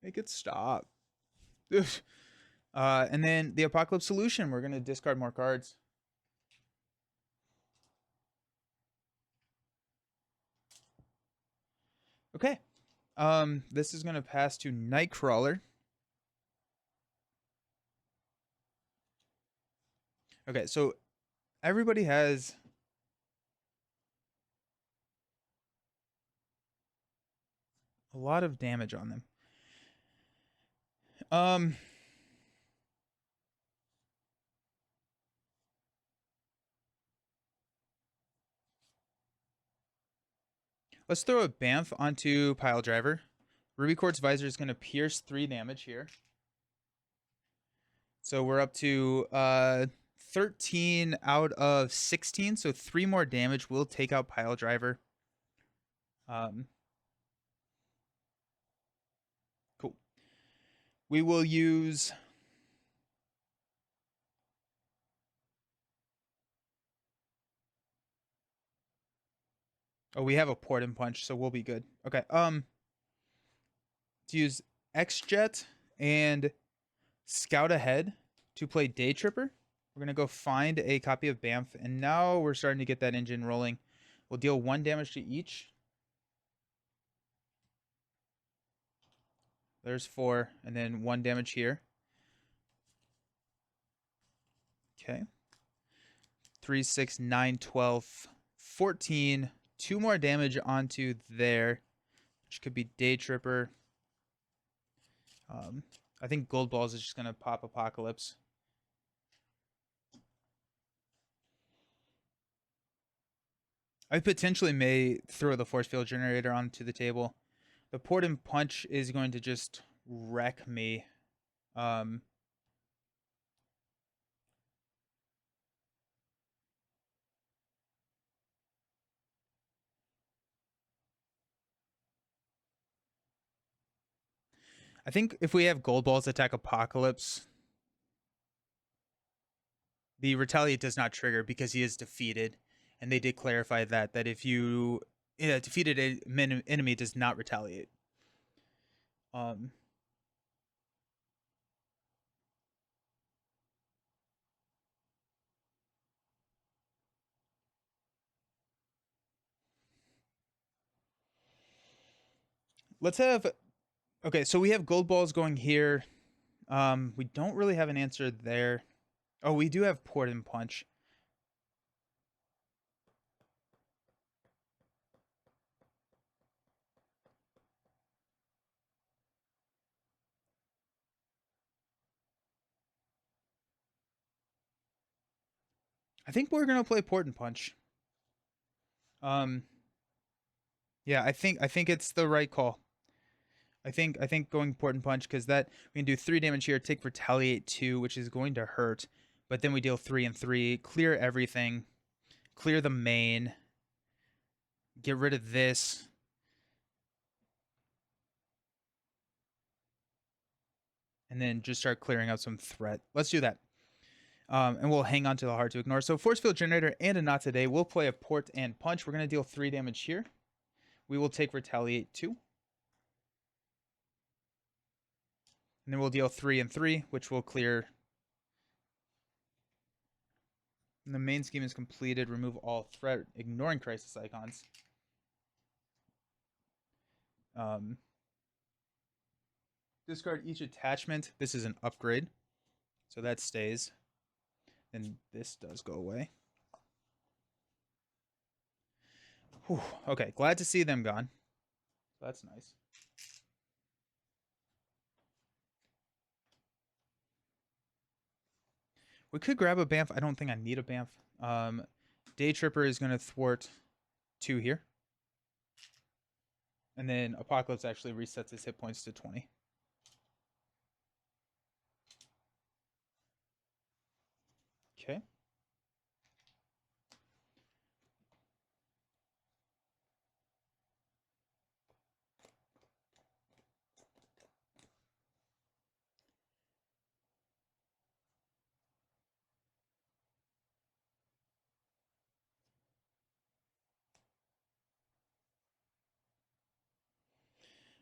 Make it stop. And then the Apocalypse Solution. We're going to discard more cards. Okay. This is going to pass to Nightcrawler. Okay, so everybody has a lot of damage on them. Let's throw a Bamf onto Pile Driver. Ruby Quartz Visor is going to pierce 3 damage here. So we're up to 13 out of 16. So 3 more damage will take out Pile Driver. Cool. We will use... Oh, we have a Port and Punch, so we'll be good. Okay. To use X-Jet and Scout Ahead to play Day Tripper. We're going to go find a copy of Bamf, and now we're starting to get that engine rolling. We'll deal 1 damage to each. There's 4, and then 1 damage here. Okay. 3, 6, 9, 12, 14... 2 more damage onto there, which could be Day Tripper. I think Gold Balls is just going to pop Apocalypse. I potentially may throw the Force Field Generator onto the table. The Port and Punch is going to just wreck me. I think if we have Gold Balls attack Apocalypse, the Retaliate does not trigger because he is defeated. And they did clarify that if you defeated an enemy does not retaliate. Let's have... Okay, so we have Gold Balls going here. We don't really have an answer there. Oh, we do have Port and Punch. I think we're gonna play Port and Punch. Yeah, I think it's the right call. I think going Port and Punch, because that we can do 3 damage here, take Retaliate 2, which is going to hurt, but then we deal 3 and 3, clear everything, clear the main, get rid of this. And then just start clearing out some threat. Let's do that. And we'll hang on to the Hard to Ignore. So Force Field Generator and a Not Today. We'll play a Port and Punch. We're going to deal 3 damage here. We will take Retaliate 2. And then we'll deal 3 and 3, which will clear. And the main scheme is completed. Remove all threat, ignoring crisis icons. Discard each attachment. This is an upgrade, so that stays. And this does go away. Whew. Okay, glad to see them gone. That's nice. We could grab a Bamf. I don't think I need a Bamf. Day Tripper is going to thwart 2 here. And then Apocalypse actually resets his hit points to 20. Okay.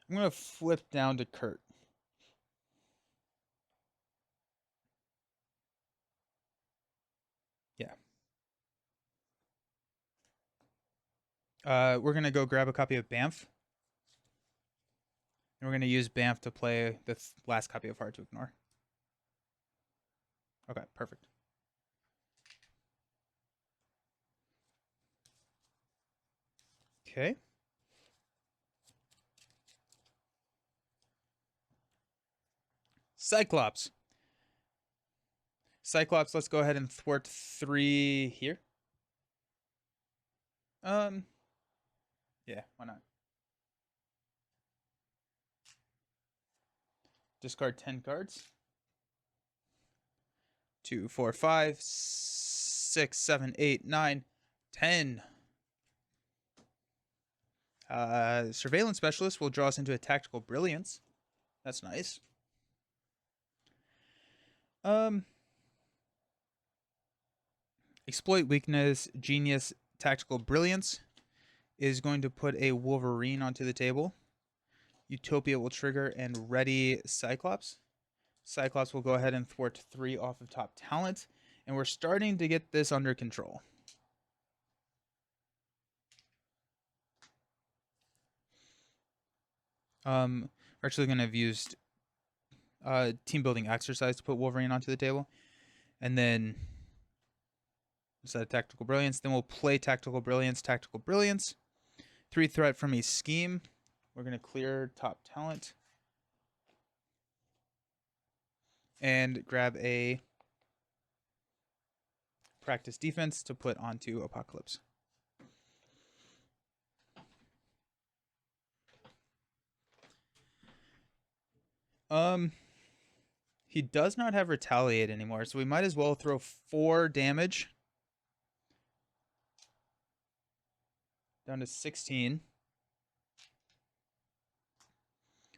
I'm going to flip down to Kurt. Yeah. We're going to go grab a copy of Bamf. And we're going to use Bamf to play the last copy of Hard to Ignore. Okay, perfect. Okay. Cyclops. Cyclops, let's go ahead and thwart 3 here. Yeah, why not? Discard 10 cards. 2, 4, 5, 6, 7, 8, 9, 10. Surveillance Specialist will draw us into a Tactical Brilliance. That's nice. Exploit Weakness, Genius, Tactical Brilliance is going to put a Wolverine onto the table. Utopia will trigger and ready Cyclops. Cyclops will go ahead and thwart 3 off of top talent. And we're starting to get this under control. We're actually going to have used team building exercise to put Wolverine onto the table. And then instead of Tactical Brilliance, then we'll play Tactical Brilliance, 3 threat from a scheme. We're going to clear top talent. And grab a practice defense to put onto Apocalypse. He does not have Retaliate anymore, so we might as well throw 4 damage down to 16.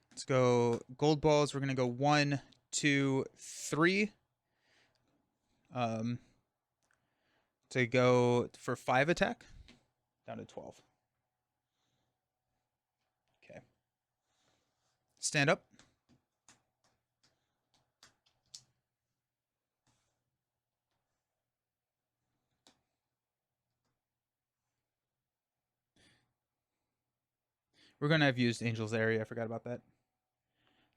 Let's go gold balls. We're gonna go 1, 2, 3. To go for 5 attack, down to 12. Okay. Stand up. We're going to have used Angel's Area. I forgot about that.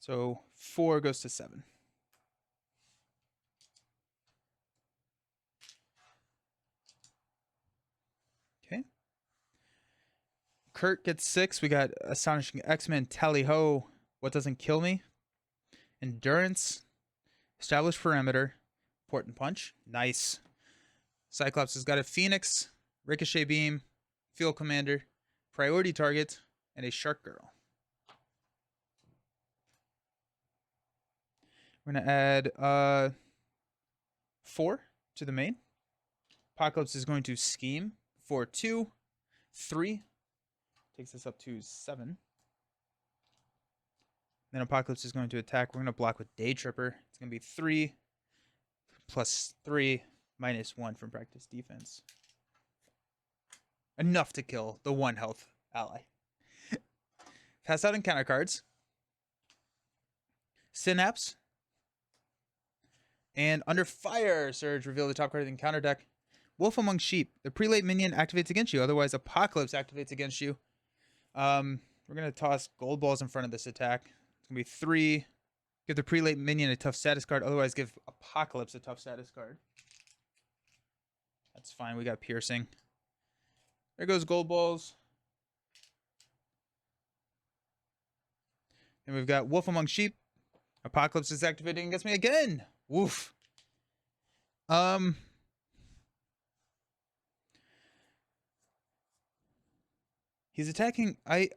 So 4 goes to 7. Okay. Kurt gets 6. We got Astonishing X-Men, Tally-Ho, What Doesn't Kill Me, Endurance, Establish Perimeter, Port and Punch. Nice. Cyclops has got a Phoenix, Ricochet Beam, Field Commander, Priority Target, and a Shark Girl. We're going to add 4 to the main. Apocalypse is going to scheme for 2, 3. Takes us up to 7. Then Apocalypse is going to attack. We're going to block with Day Tripper. It's going to be 3 plus 3 minus 1 from practice defense. Enough to kill the 1 health ally. Pass out encounter cards. Synapse. And Under Fire Surge, reveal the top card of the encounter deck. Wolf Among Sheep. The prelate minion activates against you. Otherwise, Apocalypse activates against you. We're going to toss gold balls in front of this attack. It's going to be 3. Give the prelate minion a tough status card. Otherwise, give Apocalypse a tough status card. That's fine. We got Piercing. There goes gold balls. And we've got Wolf Among Sheep. Apocalypse is activating against me again. Woof. He's attacking. I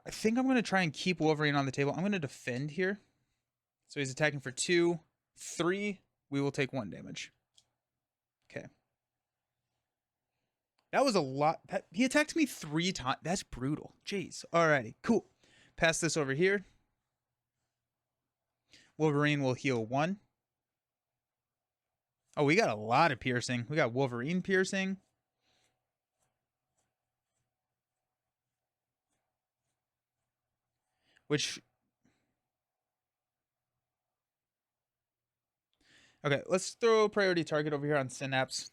think I'm going to try and keep Wolverine on the table. I'm going to defend here. So he's attacking for 2. 3. We will take 1 damage. Okay. That was a lot. He attacked me 3 times. That's brutal. Jeez. Alrighty. Cool. Pass this over here. Wolverine will heal 1. Oh, we got a lot of piercing. We got Wolverine piercing. Which... Okay, let's throw priority target over here on Synapse.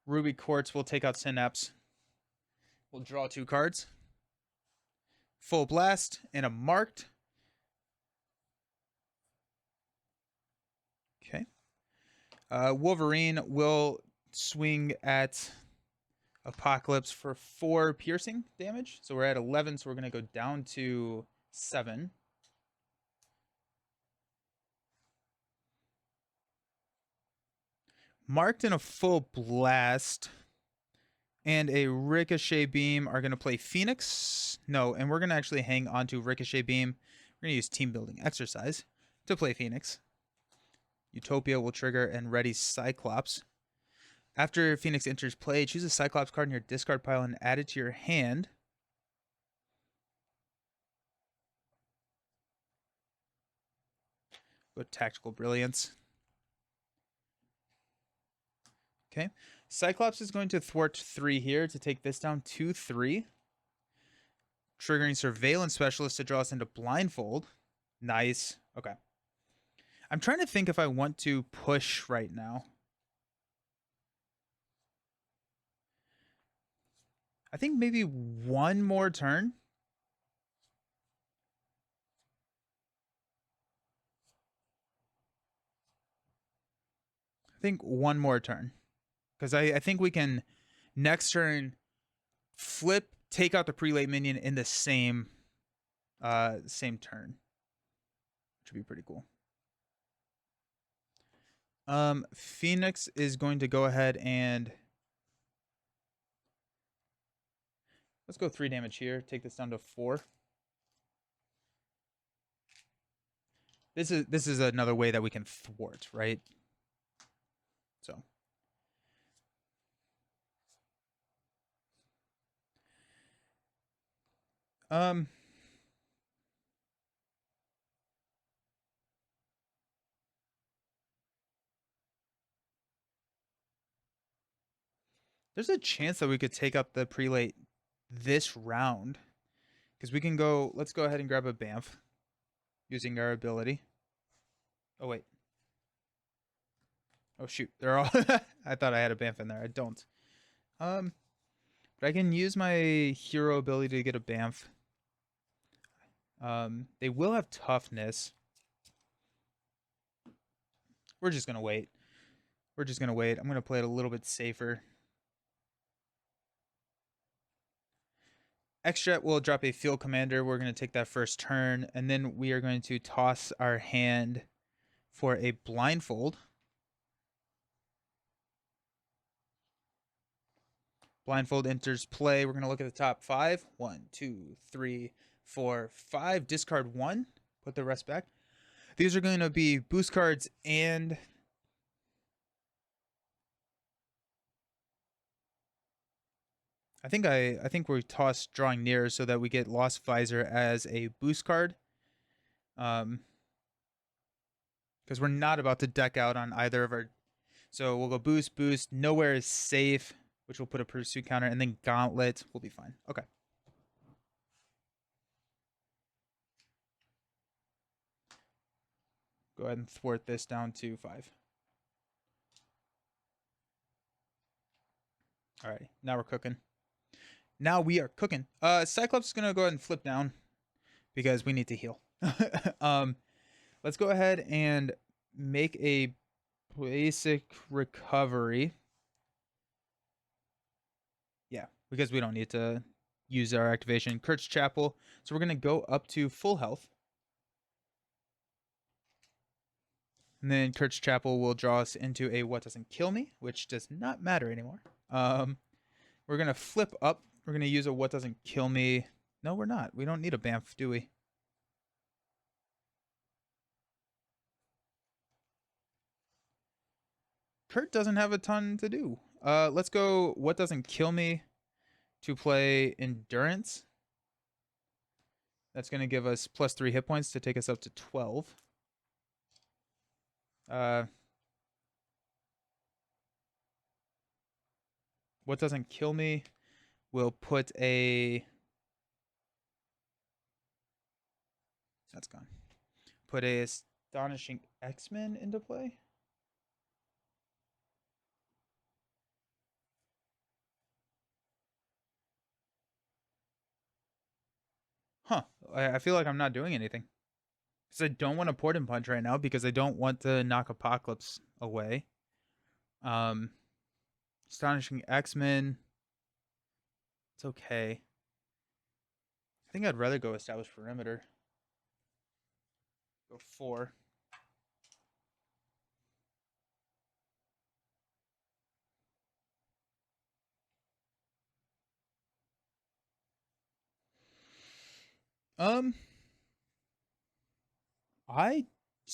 Ruby Quartz will take out Synapse. We'll draw 2 cards. Full Blast and a Marked. Okay. Wolverine will swing at Apocalypse for 4 piercing damage. So we're at 11, so we're going to go down to 7. Marked and a Full Blast and a Ricochet Beam are going to play Phoenix. No, and we're going to actually hang on to Ricochet Beam. We're going to use Team Building Exercise to play Phoenix. Utopia will trigger and ready Cyclops. After Phoenix enters play, choose a Cyclops card in your discard pile and add it to your hand. Go Tactical Brilliance. Okay. Cyclops is going to thwart 3 here to take this down to 3. Triggering Surveillance Specialist to draw us into Blindfold. Nice. Okay. I'm trying to think if I want to push right now. I think maybe 1 more turn. I think 1 more turn. Because I think we can, next turn, flip, take out the prelate minion in the same turn. Which would be pretty cool. Phoenix is going to go ahead and... Let's go 3 damage here. Take this down to 4. This is another way that we can thwart, right? So... There's a chance that we could take up the prelate this round. Because we can go... Let's go ahead and grab a Bamf. Using our ability. Oh, wait. Oh, shoot. They're all... I thought I had a Bamf in there. I don't. But I can use my hero ability to get a Bamf. They will have toughness. We're just going to wait. We're just going to wait. I'm going to play it a little bit safer. Extra will drop a Field Commander. We're going to take that first turn. And then we are going to toss our hand for a Blindfold. Blindfold enters play. We're going to look at the top 5. 1, 2, 3, 4, 5. Discard 1. Put the rest back. These are going to be boost cards and... I think we toss Drawing Near so that we get Lost Visor as a boost card. Because we're not about to deck out on either of our... So we'll go boost, boost. Nowhere is safe, which will put a pursuit counter, and then Gauntlet will be fine. Okay. Go ahead and thwart this down to 5. All right, now we're cooking. Now we are cooking. Cyclops is gonna go ahead and flip down because we need to heal. Let's go ahead and make a basic recovery. Yeah, because we don't need to use our activation. Kurt's Chapel. So we're gonna go up to full health. And then Kurt's Chapel will draw us into a what doesn't kill me, which does not matter anymore. We're gonna flip up. We're gonna use a what doesn't kill me. No, we're not. We don't need a Bamf, do we? Kurt doesn't have a ton to do. Let's go what doesn't kill me to play Endurance. That's gonna give us +3 hit points to take us up to 12. What doesn't kill me will put a... That's gone. Put a Astonishing X-Men into play. Huh. I feel like I'm not doing anything. Because I don't want to Port and Punch right now because I don't want to knock Apocalypse away. Astonishing X-Men. It's okay. I think I'd rather go Establish Perimeter. Go 4. I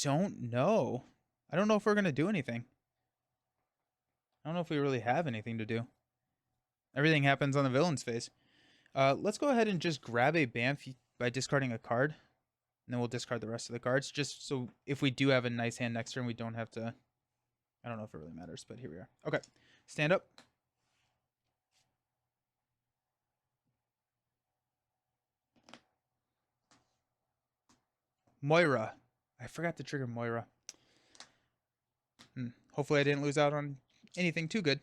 don't know. I don't know if we're going to do anything. I don't know if we really have anything to do. Everything happens on the villain's phase. Let's go ahead and just grab a Bamf by discarding a card. And then we'll discard the rest of the cards. Just so if we do have a nice hand next turn, we don't have to... I don't know if it really matters, but here we are. Okay. Stand up. Moira. I forgot to trigger Moira. Hopefully I didn't lose out on anything too good.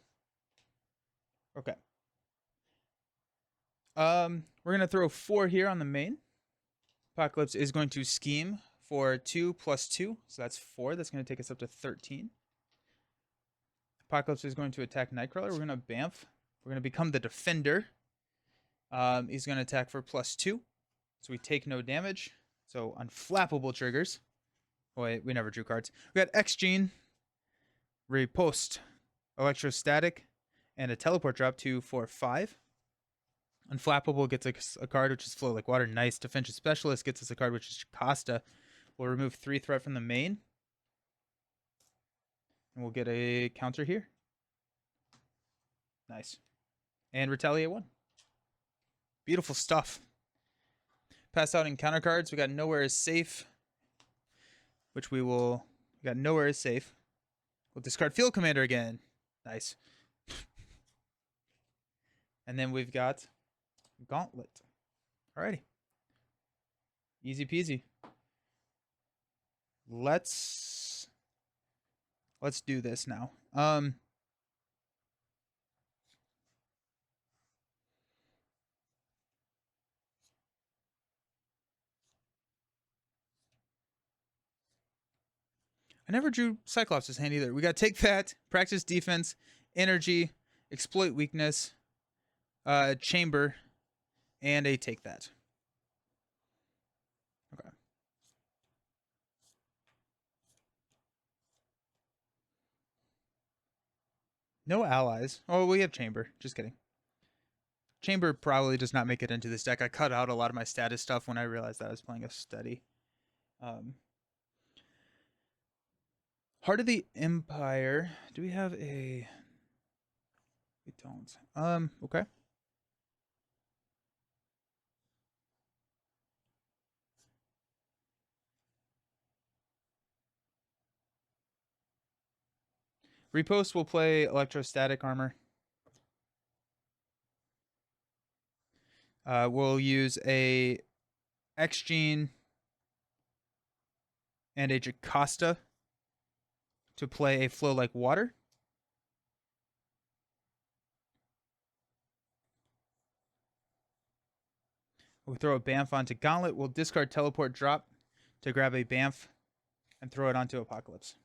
Okay. We're going to throw 4 here on the main. Apocalypse is going to scheme for 2 + 2. So that's 4. That's going to take us up to 13. Apocalypse is going to attack Nightcrawler. We're going to Bamf. We're going to become the defender. He's going to attack for +2. So we take no damage. So unflappable triggers. Oh, wait, we never drew cards. We got X-Gene, Riposte, Electrostatic, and a Teleport drop 2 for 5. Unflappable gets us a card which is Flow Like Water. Nice. Defensive Specialist gets us a card which is Costa. We'll remove 3 threat from the main. And we'll get a counter here. Nice. And Retaliate 1. Beautiful stuff. Pass out encounter cards. We got Nowhere is Safe, which we will... We got Nowhere is Safe. We'll discard Field Commander again. Nice. And then we've got Gauntlet. Alrighty. Easy peasy. Let's do this now. I never drew Cyclops' hand either. We got Take That, Practice Defense, Energy, Exploit Weakness, Chamber, and a Take That. Okay. No allies. Oh, we have Chamber. Just kidding. Chamber probably does not make it into this deck. I cut out a lot of my status stuff when I realized that I was playing a study. Heart of the Empire. Do we have a... We don't. Okay. Riposte will play Electrostatic Armor. We'll use a X-Gene and a Jocasta to play a Flow Like Water. We'll throw a Bamf onto Gauntlet. We'll discard Teleport Drop to grab a Bamf and throw it onto Apocalypse.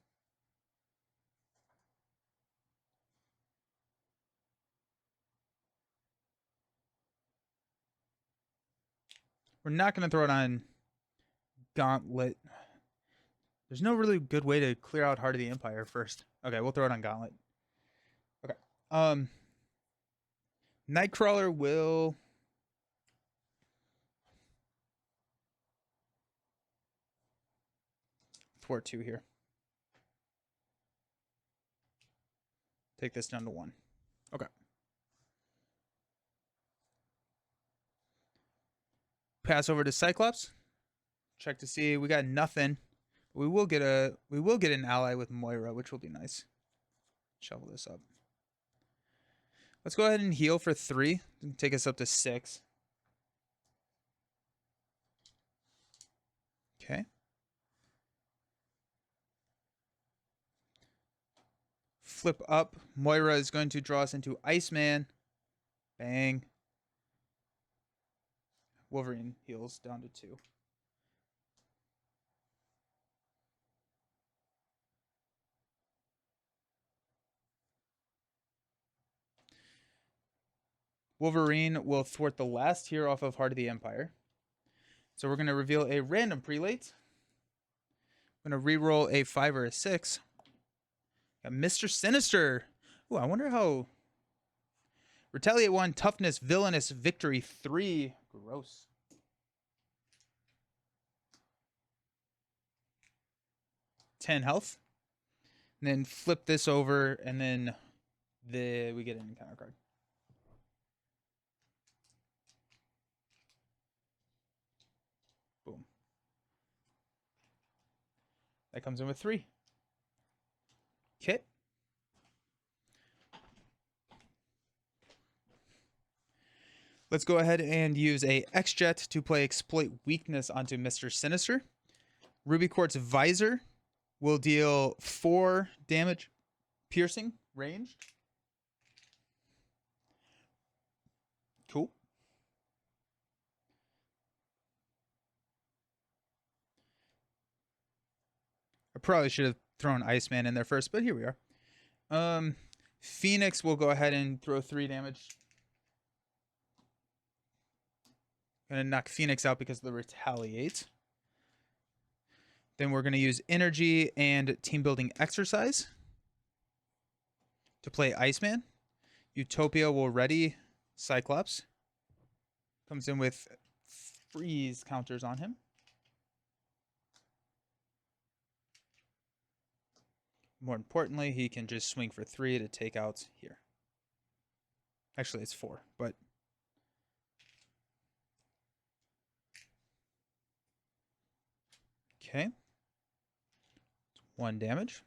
We're not going to throw it on Gauntlet. There's no really good way to clear out Heart of the Empire first. Okay, we'll throw it on Gauntlet. Okay. Nightcrawler will... thwart 2 here. Take this down to 1. Okay. Pass over to Cyclops. Check to see we got nothing. We will get an ally with Moira, which will be nice. Shovel this up. Let's go ahead and heal for 3. Take us up to 6. Okay. Flip up. Moira is going to draw us into Iceman. Bang. Wolverine heals down to 2. Wolverine will thwart the last here off of Heart of the Empire. So we're going to reveal a random prelate. I'm going to reroll a 5 or a 6. Got Mr. Sinister. Ooh, I wonder how... Retaliate 1, Toughness, Villainous, Victory 3. Gross. $10 health. And then flip this over, and then we get an encounter card. Boom. That comes in with 3. Kit. Let's go ahead and use a X-Jet to play Exploit Weakness onto Mr. Sinister. Ruby Quartz Visor will deal 4 damage, piercing, ranged. Cool. I probably should have thrown Iceman in there first, but here we are. Phoenix will go ahead and throw 3 damage. Gonna knock Phoenix out because of the retaliate. Then we're gonna use Energy and Team Building Exercise to play Iceman. Utopia will ready Cyclops. Comes in with freeze counters on him. More importantly, he can just swing for 3 to take out here. Actually, it's 4, but... Okay. 1 damage.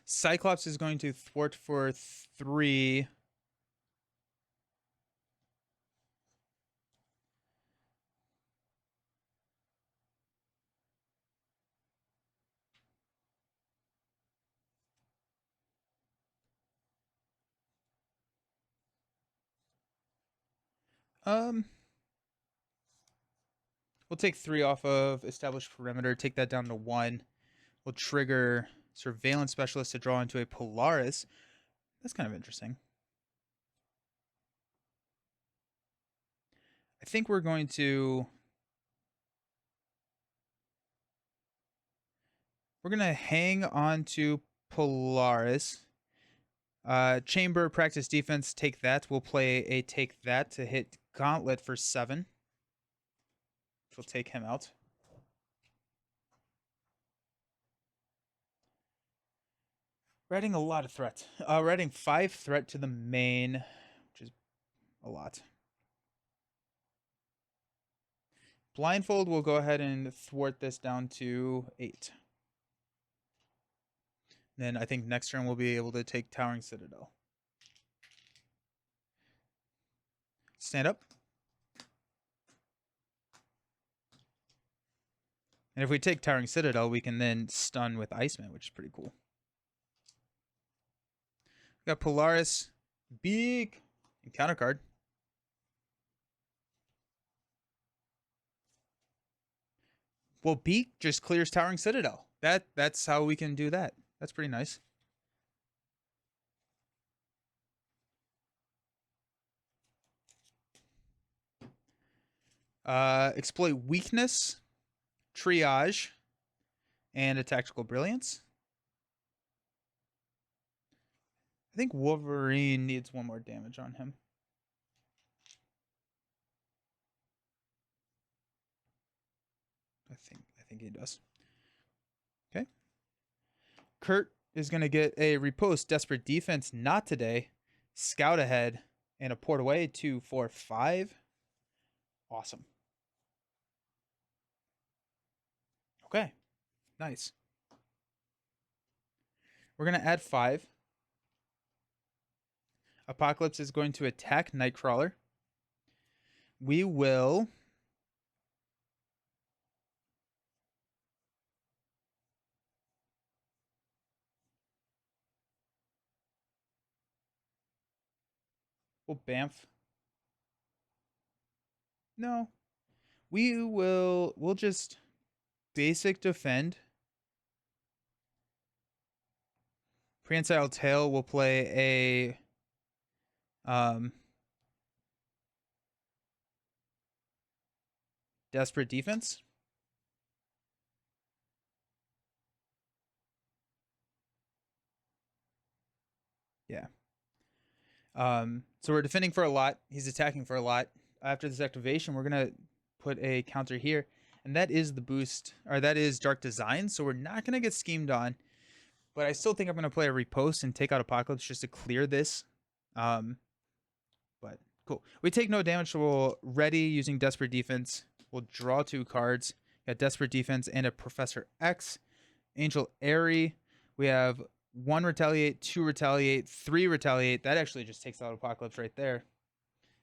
Cyclops is going to thwart for 3. We'll take 3 off of Established Perimeter, take that down to 1. We'll trigger Surveillance Specialist to draw into a Polaris. That's kind of interesting. I think we're going to... We're going to hang on to Polaris. Chamber, Practice Defense, take that. We'll play a take that to hit Gauntlet for 7. Which will take him out. We're adding a lot of threat. We're adding 5 threat to the main, which is a lot. Blindfold will go ahead and thwart this down to 8. Then I think next turn we'll be able to take Towering Citadel. Stand up. And if we take Towering Citadel, we can then stun with Iceman, which is pretty cool. We got Polaris, Beak, and counter card. Well, Beak just clears Towering Citadel. That's how we can do that. That's pretty nice. Exploit Weakness, Triage, and a Tactical Brilliance. I think Wolverine needs one more damage on him. I think he does. Okay. Kurt is going to get a Riposte, Desperate Defense, not today, Scout Ahead, and a Port Away, 2, 4, 5. Awesome. Okay. Nice. We're going to add 5. Apocalypse is going to attack Nightcrawler. We will... We'll Bamf. No. We'll just basic defend. Prehensile Tail will play a Desperate Defense. Yeah. So we're defending for a lot. He's attacking for a lot. After this activation, we're gonna put a counter here, and that is the boost, or that is Dark Design. So we're not gonna get schemed on, but I still think I'm gonna play a Riposte and take out Apocalypse just to clear this. But cool. We take no damage, so we'll ready using Desperate Defense. We'll draw 2 cards. Got Desperate Defense and a Professor X. Angel Airy. We have 1 Retaliate, 2 Retaliate, 3 Retaliate. That actually just takes out Apocalypse right there.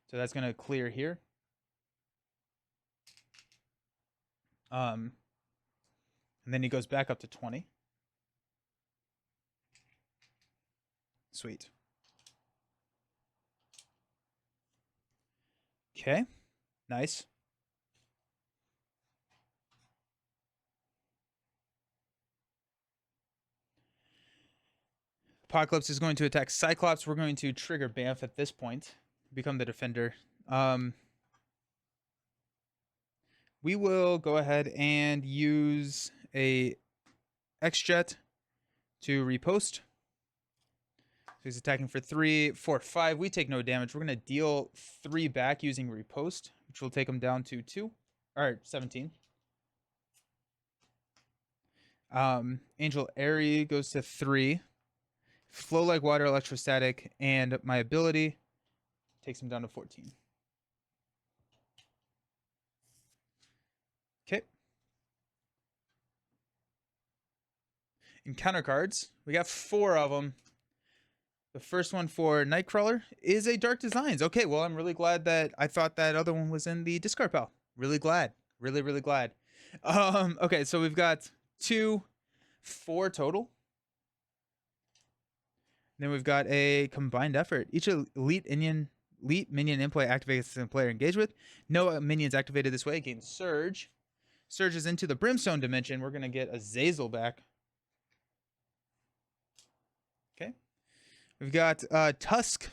So that's going to clear here. And then he goes back up to 20. Sweet. Okay. Nice. Apocalypse is going to attack Cyclops. We're going to trigger Bamf at this point. Become the defender. We will go ahead and use a X-Jet to Riposte. So he's attacking for 3, 4, 5. We take no damage. We're going to deal 3 back using Riposte, which will take him down to 2. Or 17. Angel Airy goes to 3. Flow Like Water, Electrostatic, and my ability takes him down to 14. Okay. In counter cards, we got 4 of them. The first one for Nightcrawler is a Dark Designs. Okay, well, I'm really glad that I thought that other one was in the discard pile. Really glad. Really, really glad. Okay, so we've got 2, 4 total. Then we've got a Combined Effort. Each elite minion in play activates the player engaged with. No minions activated this way gain Surge. Surges into the Brimstone dimension. We're going to get a Zazel back. Okay. We've got Tusk.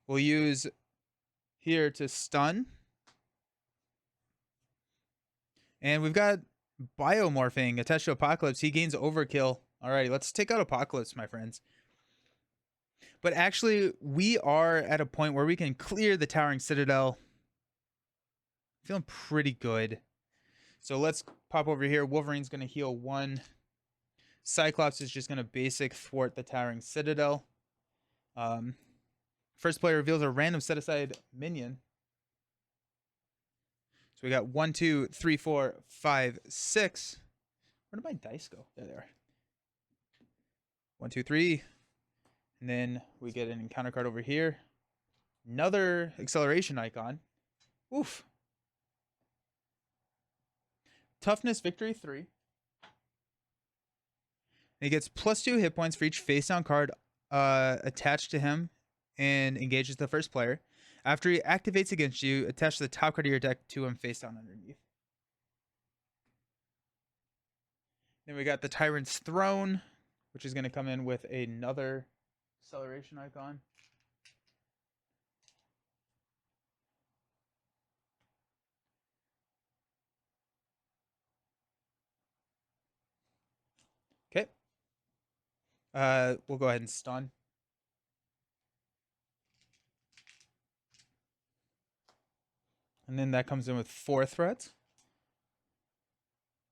We'll use here to stun. And we've got Biomorphing attached to Apocalypse. He gains Overkill. Alrighty, let's take out Apocalypse, my friends. But actually, we are at a point where we can clear the Towering Citadel. Feeling pretty good. So let's pop over here. Wolverine's going to heal 1. Cyclops is just going to basic thwart the Towering Citadel. First player reveals a random set-aside minion. So we got 1, 2, 3, 4, 5, 6. Where did my dice go? There they are. 1, 2, 3. And then we get an encounter card over here. Another acceleration icon. Oof. Toughness victory 3. And he gets +2 hit points for each face down card attached to him and engages the first player. After he activates against you, attach the top card of your deck to him face down underneath. Then we got the Tyrant's Throne, which is going to come in with another acceleration icon. Okay. We'll go ahead and stun. And then that comes in with 4 threats.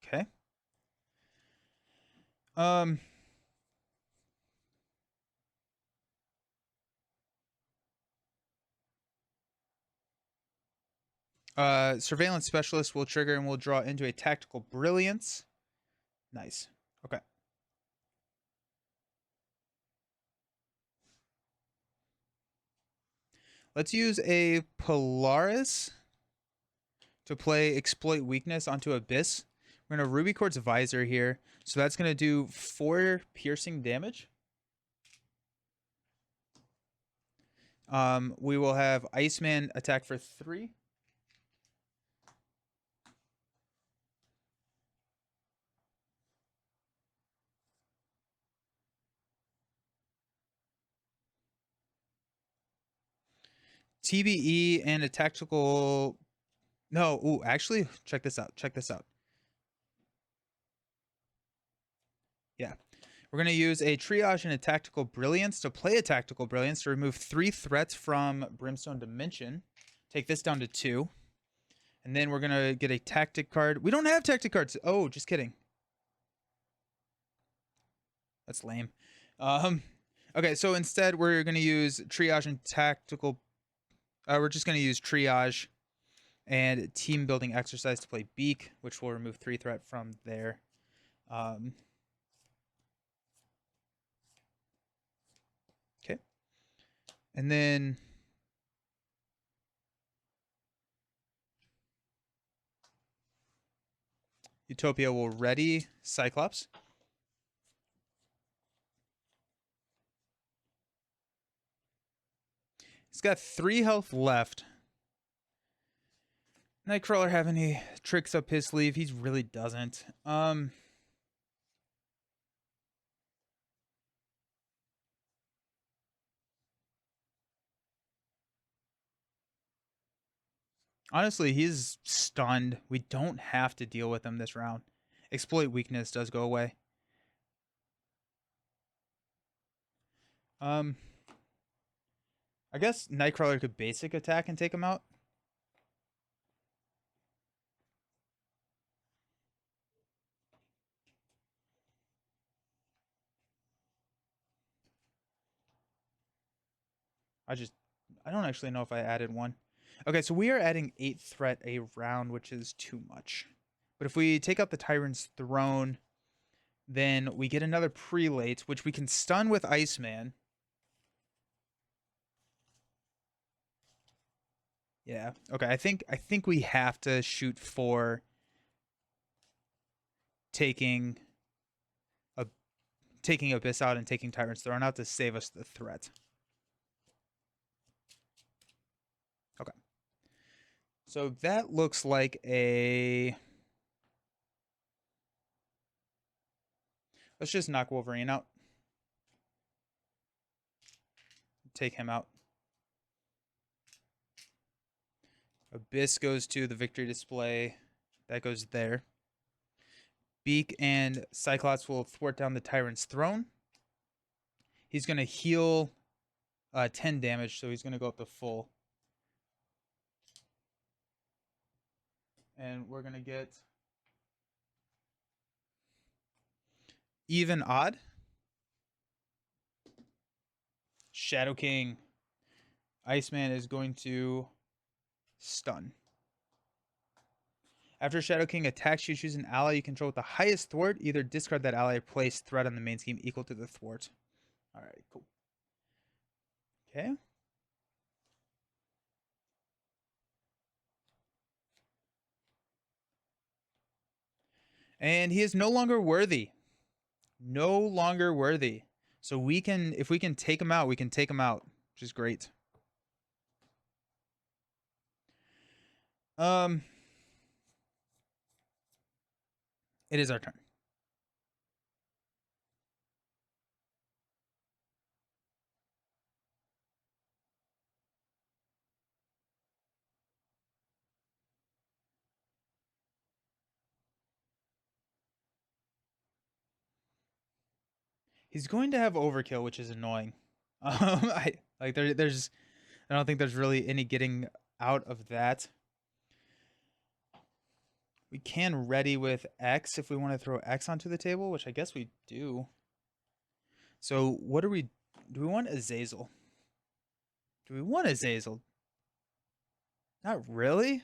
Okay. Surveillance Specialist will trigger and will draw into a Tactical Brilliance. Nice. Okay. Let's use a Polaris to play Exploit Weakness onto Abyss. We're going to Ruby Quartz Visor here. So that's going to do 4 piercing damage. We will have Iceman attack for 3. TBE and a tactical... No, ooh, actually, check this out. Check this out. Yeah. We're going to use a Triage and a Tactical Brilliance to play a Tactical Brilliance to remove 3 threats from Brimstone Dimension. Take this down to 2. And then we're going to get a Tactic card. We don't have Tactic cards. Oh, just kidding. That's lame. Okay, so instead we're going to use Triage and Tactical... we're just going to use Triage and Team Building Exercise to play Beak, which will remove 3 threat from there. Okay. And then... Utopia will ready Cyclops. He's got 3 health left. Nightcrawler have any tricks up his sleeve? He really doesn't. Honestly, he's stunned. We don't have to deal with him this round. Exploit Weakness does go away. I guess Nightcrawler could basic attack and take him out. I don't actually know if I added one. Okay, so we are adding 8 threat a round, which is too much. But if we take out the Tyrant's Throne, then we get another Prelate, which we can stun with Iceman. Yeah. Okay, I think we have to shoot for taking Abyss out and taking Tyrant's Throne out to save us the threat. Okay. So that looks like a... Let's just knock Wolverine out. Take him out. Abyss goes to the victory display. That goes there. Beak and Cyclops will thwart down the Tyrant's Throne. He's going to heal 10 damage, so he's going to go up to full. And we're going to get even odd. Shadow King. Iceman is going to stun. After Shadow King attacks you, choose an ally you control with the highest thwart. Either discard that ally or place threat on the main scheme equal to the thwart. Alright, cool. Okay. And he is no longer worthy. No longer worthy. So we can, if we can take him out, we can take him out, which is great. It is our turn. He's going to have overkill, which is annoying. I like there's I don't think there's really any getting out of that. We can ready with X if we want to throw X onto the table, which I guess we do. So what do we do? We want Azazel. Do we want Azazel? Not really.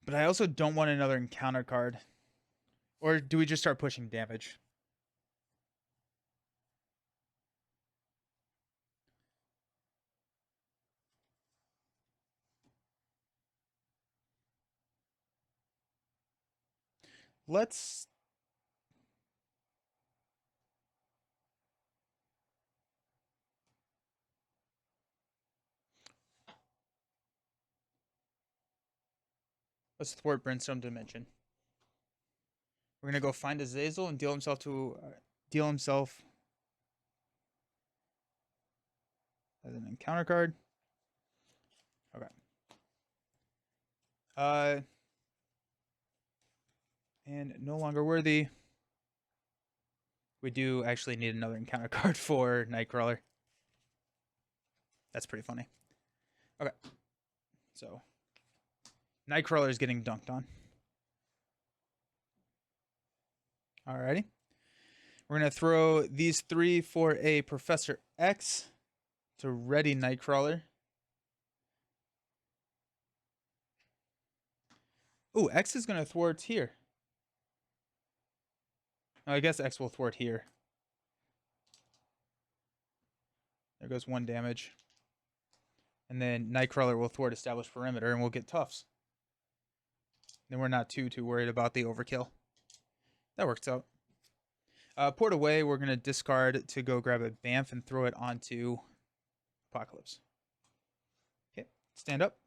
But I also don't want another encounter card. Or do we just start pushing damage? Let's thwart Brimstone Dimension. We're gonna go find Azazel and deal himself as an encounter card. Okay. And no longer worthy. We do actually need another encounter card for Nightcrawler. That's pretty funny. Okay. So Nightcrawler is getting dunked on. Alrighty. We're going to throw these 3 for a Professor X to ready Nightcrawler. Ooh, X is going to thwart here. Oh, I guess X will thwart here. There goes 1 damage. And then Nightcrawler will thwart established perimeter and we'll get Tufts. Then we're not too worried about the overkill. That works out. Port away, we're going to discard to go grab a Bamf and throw it onto Apocalypse. Okay, stand up.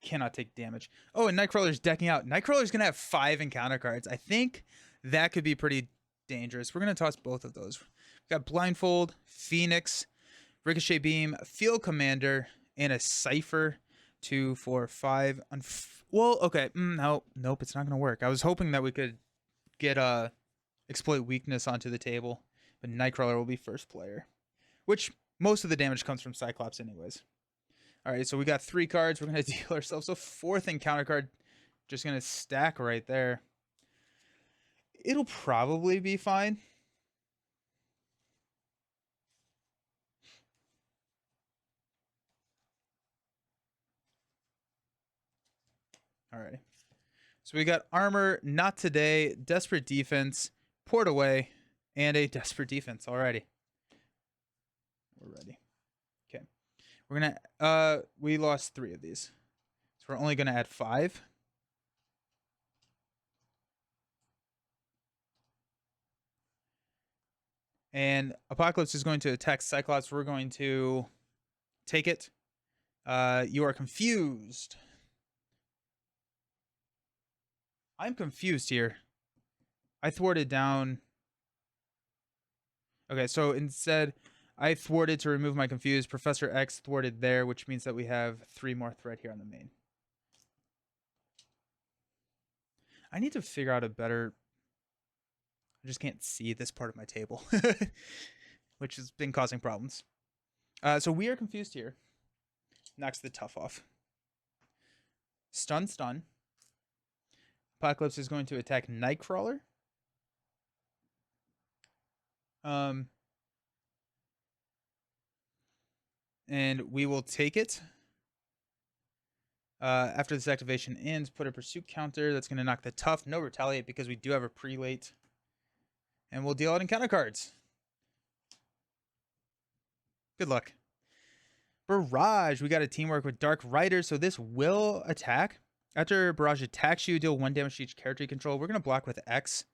Cannot take damage. Oh, and Nightcrawler's decking out. Nightcrawler's going to have 5 encounter cards. I think that could be pretty dangerous. We're going to toss both of those. We've got Blindfold, Phoenix, Ricochet Beam, Field Commander, and a Cypher. 2, 4, 5. Well, okay. Nope, it's not going to work. I was hoping that we could get Exploit Weakness onto the table, but Nightcrawler will be first player, which most of the damage comes from Cyclops anyways. All right, so we got 3 cards. We're going to deal ourselves a 4th encounter card. Just going to stack right there. It'll probably be fine. All right. So we got Armor, Not Today, Desperate Defense, Port Away, and a Desperate Defense. Alrighty. We're ready. Okay. We're going to... we lost 3 of these. So we're only going to add 5. And Apocalypse is going to attack Cyclops. We're going to take it. You are confused. I'm confused here. I thwarted down. Okay, so instead, I thwarted to remove my confused. Professor X thwarted there, which means that we have 3 more threat here on the main. I need to figure out a better... I just can't see this part of my table, which has been causing problems. So we are confused here. Knocks the tough off. Stun, stun. Apocalypse is going to attack Nightcrawler. And we will take it. After this activation ends, put a pursuit counter. That's going to knock the tough. No retaliate because we do have a prelate. And we'll deal out encounter cards. Good luck. Barrage. We got a teamwork with Dark Rider, so this will attack. After Barrage attacks you, deal 1 damage to each character you control. We're going to block with X,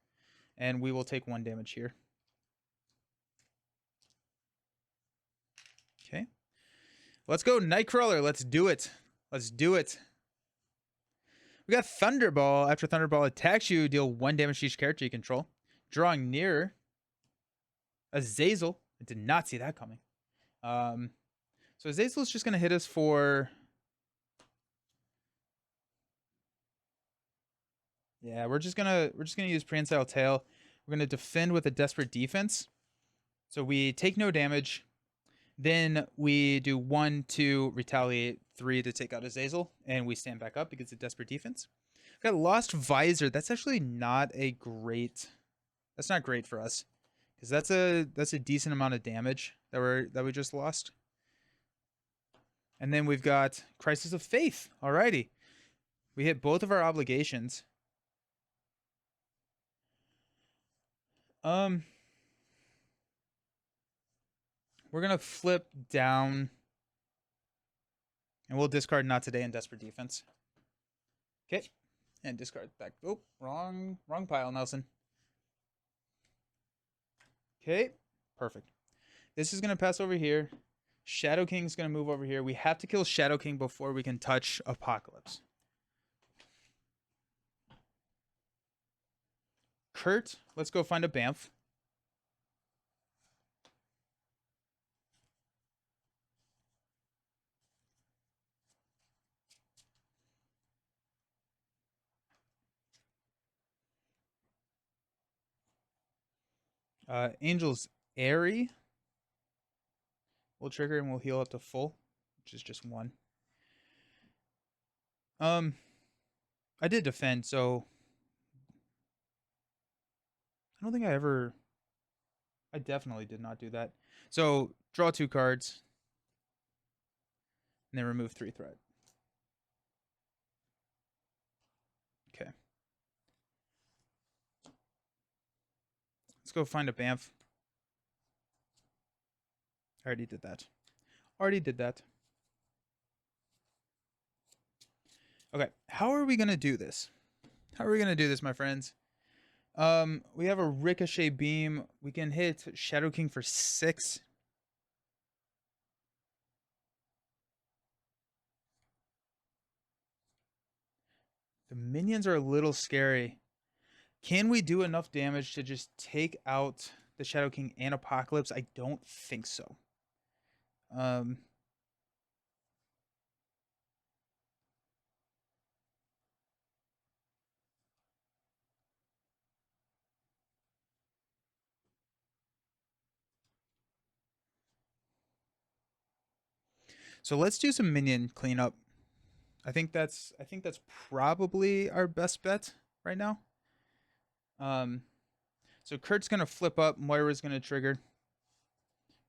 and we will take 1 damage here. Okay. Let's go, Nightcrawler. Let's do it. Let's do it. We got Thunderball. After Thunderball attacks you, deal 1 damage to each character you control. Drawing nearer. Azazel. I did not see that coming. So Azazel is just going to hit us for... Yeah, we're just gonna use Prehensile Tail. We're gonna defend with a Desperate Defense. So we take no damage. Then we do 1, 2, retaliate, 3 to take out Azazel, and we stand back up because of Desperate Defense. We've got Lost Visor. That's actually not a great. That's not great for us because that's a decent amount of damage that we just lost. And then we've got Crisis of Faith. Alrighty, we hit both of our obligations. We're going to flip down. And we'll discard Not Today and Desperate Defense. Okay. And discard back. Oh, wrong pile, Nelson. Okay. Perfect. This is going to pass over here. Shadow King's going to move over here. We have to kill Shadow King before we can touch Apocalypse. Kurt, let's go find a Bamf. Angel's Airy. We'll trigger and we'll heal up to full, which is just 1. I did defend, so I don't think I definitely did not do that. So draw 2 cards and then remove 3 threat. Okay. Let's go find a Bamf. I already did that. Okay, how are we going to do this? My friends? We have a Ricochet Beam. We can hit Shadow King for 6. The minions are a little scary. Can we do enough damage to just take out the Shadow King and Apocalypse? I don't think so. So let's do some minion cleanup. I think that's probably our best bet right now. So Kurt's gonna flip up. Moira's gonna trigger.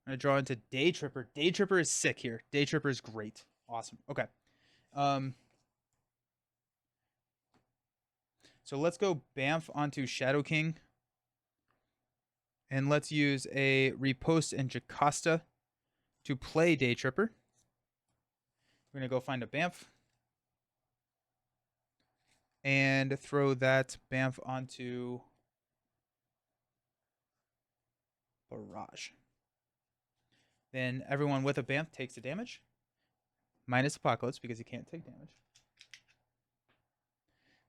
I'm gonna draw into Day Tripper. Day Tripper is sick here. Day Tripper is great. Awesome. Okay. So let's go Bamf onto Shadow King. And let's use a Repost and Jocasta to play Day Tripper. We're gonna go find a Bamf. And throw that Bamf onto Barrage. Then everyone with a Bamf takes the damage. Minus Apocalypse because he can't take damage.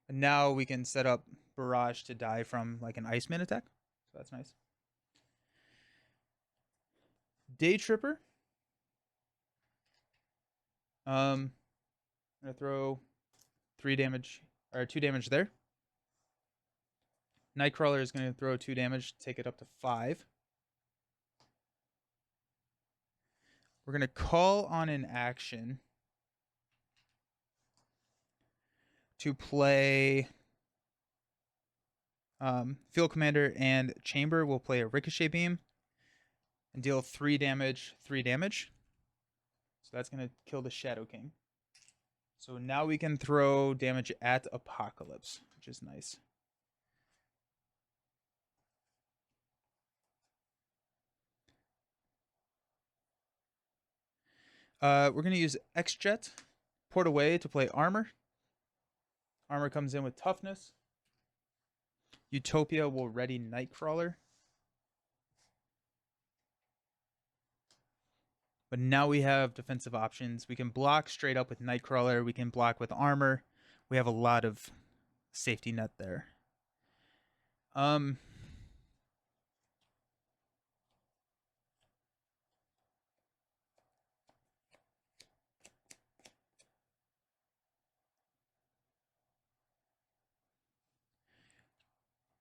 And now we can set up Barrage to die from like an Iceman attack. So that's nice. Day Tripper. I'm gonna throw 3 damage or 2 damage there. Nightcrawler is gonna throw 2 damage, take it up to 5. We're gonna call on an action to play Field Commander and Chamber will play a Ricochet Beam and deal 3 damage, 3 damage. So that's going to kill the Shadow King. So now we can throw damage at Apocalypse, which is nice. We're going to use X-Jet, port away to play Armor. Armor comes in with Toughness. Utopia will ready Nightcrawler. But now we have defensive options. We can block straight up with Nightcrawler. We can block with Armor. We have a lot of safety net there.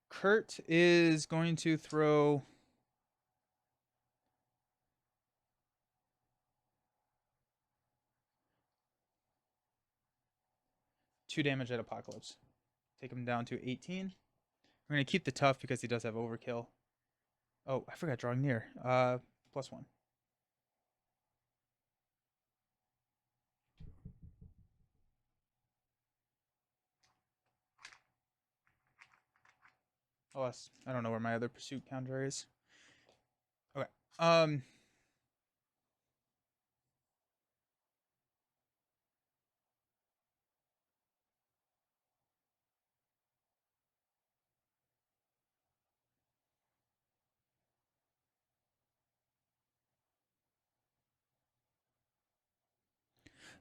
Kurt is going to throw 2 damage at Apocalypse. Take him down to 18. We're going to keep the tough because he does have overkill. Oh, I forgot drawing near. +1. Oh, I don't know where my other pursuit counter is. Okay.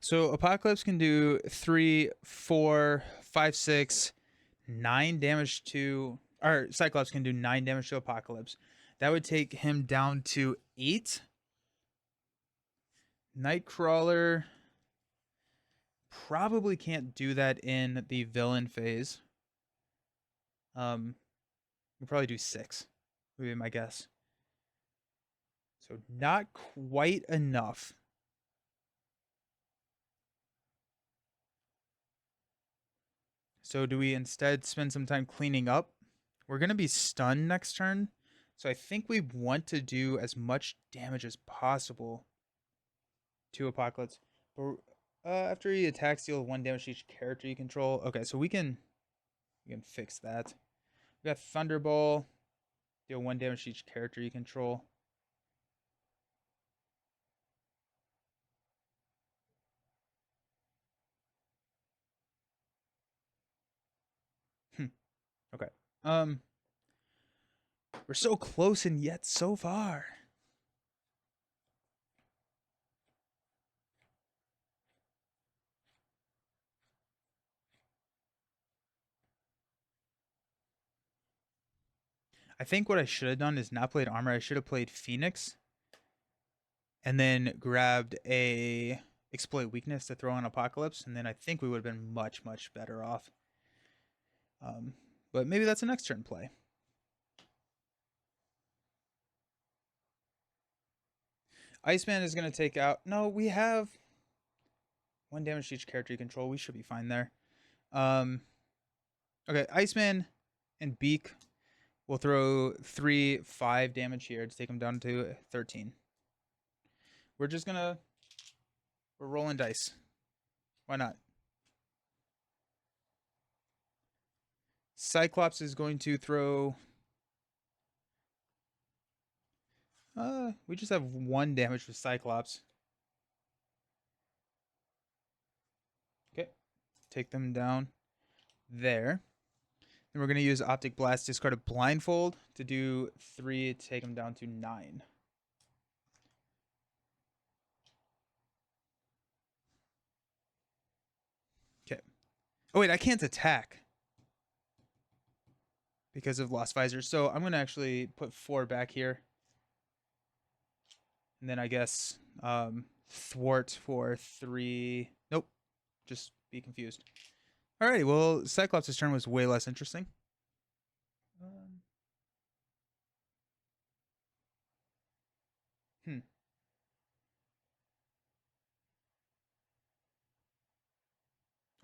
So Apocalypse can do 3, 4, 5, 6, 9 damage to, or Cyclops can do 9 damage to Apocalypse. That would take him down to 8. Nightcrawler probably can't do that in the villain phase. We'll probably do 6, would be my guess. So not quite enough. So do we instead spend some time cleaning up? We're going to be stunned next turn. So I think we want to do as much damage as possible to Apocalypse. But after he attacks, deal 1 damage to each character you control. Okay, so we can fix that. We got Thunderball. Deal 1 damage to each character you control. Okay. We're so close and yet so far. I think what I should have done is not played Armor. I should have played Phoenix. And then grabbed a Exploit Weakness to throw on Apocalypse. And then I think we would have been much, much better off. But maybe that's a next turn play. Iceman is going to take out... No, we have 1 damage to each character you control. We should be fine there. Okay, Iceman and Beak will throw 3, 5 damage here to take him down to 13. We're just going to... We're rolling dice. Why not? Cyclops is going to throw... we just have 1 damage with Cyclops. Okay. Take them down there. Then we're going to use Optic Blast, discard a Blindfold to do 3 to take them down to 9. Okay. Oh, wait, I can't attack because of Lost Visor. So I'm going to actually put 4 back here. And then I guess thwart for 3. Nope. Just be confused. Alrighty, well, Cyclops' turn was way less interesting.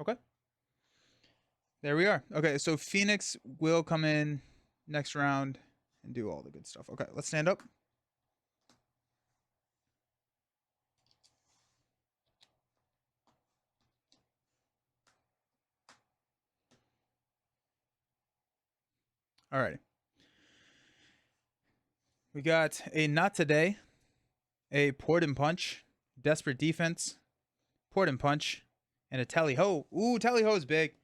Okay. There we are. Okay, so Phoenix will come in next round and do all the good stuff. Okay, let's stand up. All right. We got a Not Today, a Port and Punch, Desperate Defense, Port and Punch, and a Tally Ho. Ooh, Tally Ho is big.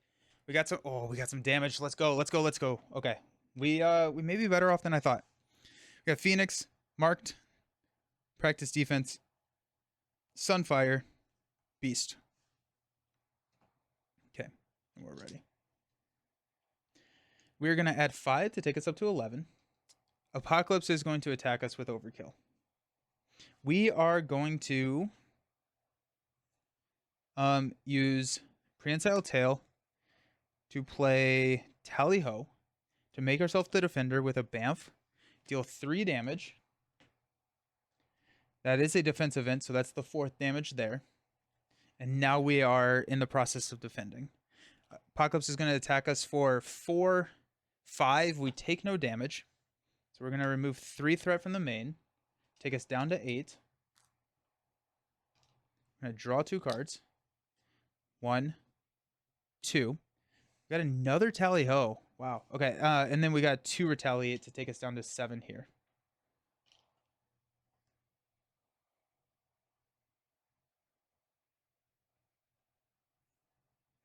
We got some damage. Let's go. Okay. We may be better off than I thought. We got Phoenix, Marked, Practice Defense, Sunfire, Beast. Okay, and we're ready. We're going to add 5 to take us up to 11. Apocalypse is going to attack us with Overkill. We are going to use Prehensile Tail to play Tally Ho to make ourselves the defender with a Bamf. Deal 3 damage. That is a defense event, so that's the 4th damage there. And now we are in the process of defending. Apocalypse is going to attack us for 4, 5. We take no damage. So we're going to remove 3 threat from the main. Take us down to 8. I'm going to draw 2 cards. 1, 2. We got another Tally Ho. Wow. Okay. And then we got 2 Retaliate to take us down to 7 here.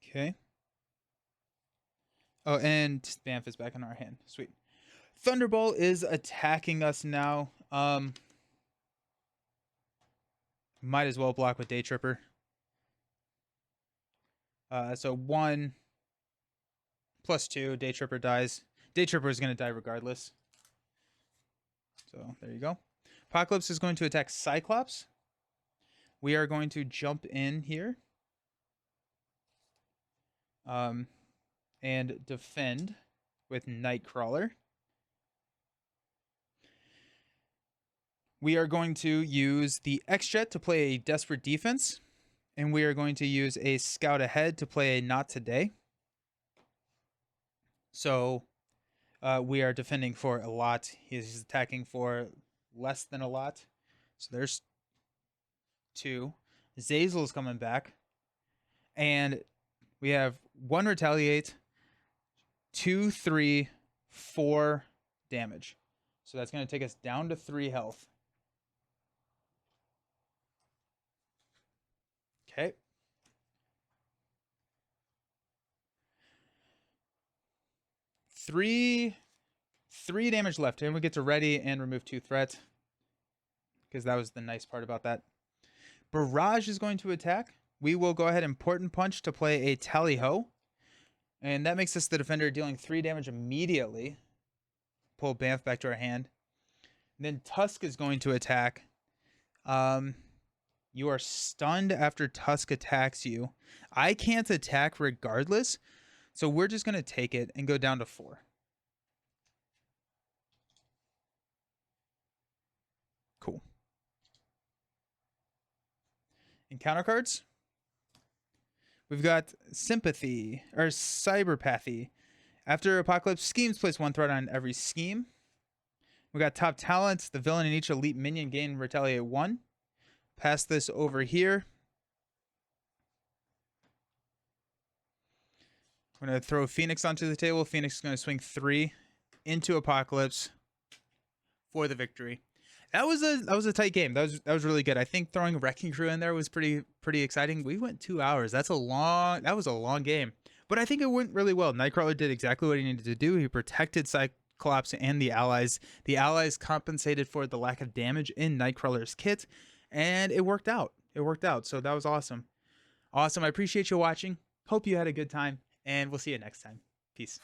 Okay. Oh, and Bamf is back in our hand. Sweet. Thunderball is attacking us now. Might as well block with Day Tripper. So 1 plus 2. Day Tripper dies. Day Tripper is going to die regardless. So there you go. Apocalypse is going to attack Cyclops. We are going to jump in here. And defend with Nightcrawler. We are going to use the X-Jet to play a Desperate Defense. And we are going to use a Scout Ahead to play a Not Today. So we are defending for a lot. He's attacking for less than a lot. So there's 2. Zazel's coming back. And we have 1 Retaliate, 2, 3, 4 damage. So that's going to take us down to 3 health. Okay. Three damage left. And we get to ready and remove 2 threat. Because that was the nice part about that. Barrage is going to attack. We will go ahead and Port and Punch to play a Tally Ho. And that makes us the defender, dealing 3 damage immediately. Pull Bamf back to our hand. And then Tusk is going to attack. You are stunned after Tusk attacks you. I can't attack regardless. So we're just going to take it and go down to 4. Cool. Encounter cards. We've got Sympathy, or Cyberpathy. After Apocalypse schemes, place 1 threat on every scheme. We got Top Talents. The villain in each elite minion gain Retaliate 1. Pass this over here. We're going to throw Phoenix onto the table. Phoenix is going to swing 3 into Apocalypse for the victory. That was a tight game. That was really good. I think throwing Wrecking Crew in there was pretty exciting. We went 2 hours. That was a long game. But I think it went really well. Nightcrawler did exactly what he needed to do. He protected Cyclops and the allies. The allies compensated for the lack of damage in Nightcrawler's kit, and it worked out. So that was awesome. Awesome. I appreciate you watching. Hope you had a good time, and we'll see you next time. Peace.